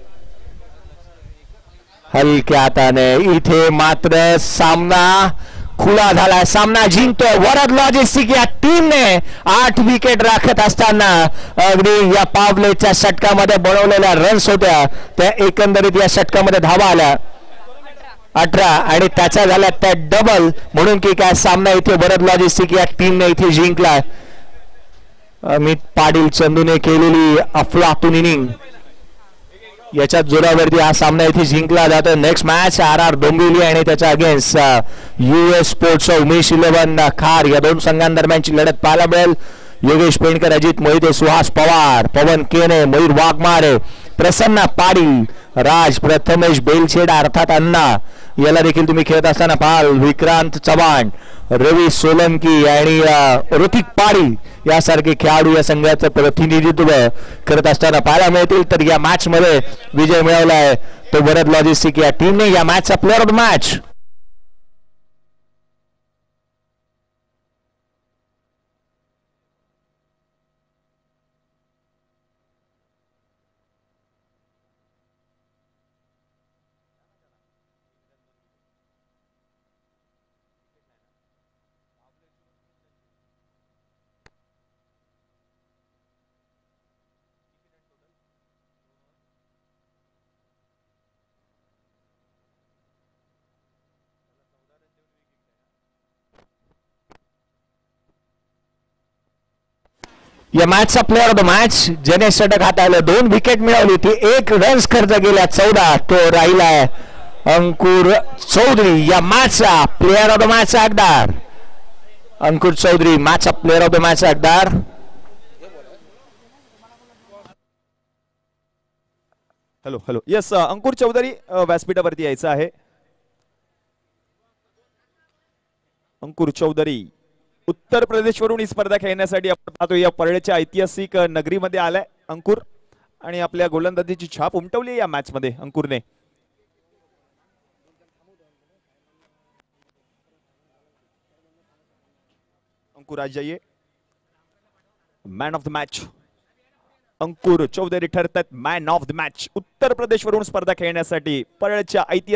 हलक्या हाताने. इथे मात्र सामना खुला झाला. सामना जिंकतोय वरद लॉजिस्टिक या टीमने. 8 विकेट राखत असताना अगदी या पावलेच्या षटकामध्ये बनवलेल्या रन्स होत्या त्या एकंदरीत या षटकामध्ये धावा आल्या 18 आणि त्याच्या झाल्या त्या डबल. म्हणून की काय सामना इथे वरद लॉजिस्टिक या टीमने इथे जिंकला. अमित पाटील चंदूने केलेली अफलातून इनिंग याच्या जोरावरती हा सामना इथे जिंकला जातो. नेक्स्ट मॅच RR डोंबिवली आणि त्याच्या अगेन्स्ट US स्पोर्ट्स उमेश 11 खार या 2 संघांदरम्यानची लढत पाहायला मिळेल. योगेश पेंडकर, अजित मोहिते, सुहास पवार, पवन केने, मयूर वाघमारे, प्रसन्न पाटील, राज प्रथमेश बेलछेडा अर्थात अण्णा याला देखील तुम्ही खेळत असताना पाहाल. विक्रांत चव्हाण, रवी सोलंकी आणि ऋतिक पाटील यासारखे खेळाडू या संघाचं प्रतिनिधित्व करत असताना पाहायला मिळतील. तर या मॅच मध्ये विजय मिळवलाय तो वरद लॉजिस्टिक या टीमने. या मॅचचा प्लेअर ऑफ द मॅच या मॅचचा प्लेअर ऑफ द मॅच ज्याने षटक हाताळलं, 2 विकेट मिळवली होती, 1 रन्स खर्च केला, 14 तो राहिलाय अंकुर चौधरी या मॅचचा प्लेअर ऑफ द मॅच हकदार. अंकुर चौधरी मॅचचा प्लेअर ऑफ द मॅच हकदार. Hello hello yes Ankur Chaudhary व्यासपीठावरती यायचं आहे. अंकुर चौधरी उत्तर प्रदेशवरून ही स्पर्धा खेळण्यासाठी आपण पाहतो या परळच्या ऐतिहासिक नगरीमध्ये आलाय अंकुर आणि आपल्या गोलंदाजीची छाप उमटवली या मॅच मध्ये अंकुरने. अंकुर आज जाइए. मॅन ऑफ द मॅच अंकुर चौधरी ठरतात मॅन ऑफ द मॅच. उत्तर प्रदेशवरून स्पर्धा खेळण्यासाठी परळच्या ऐतिहासिक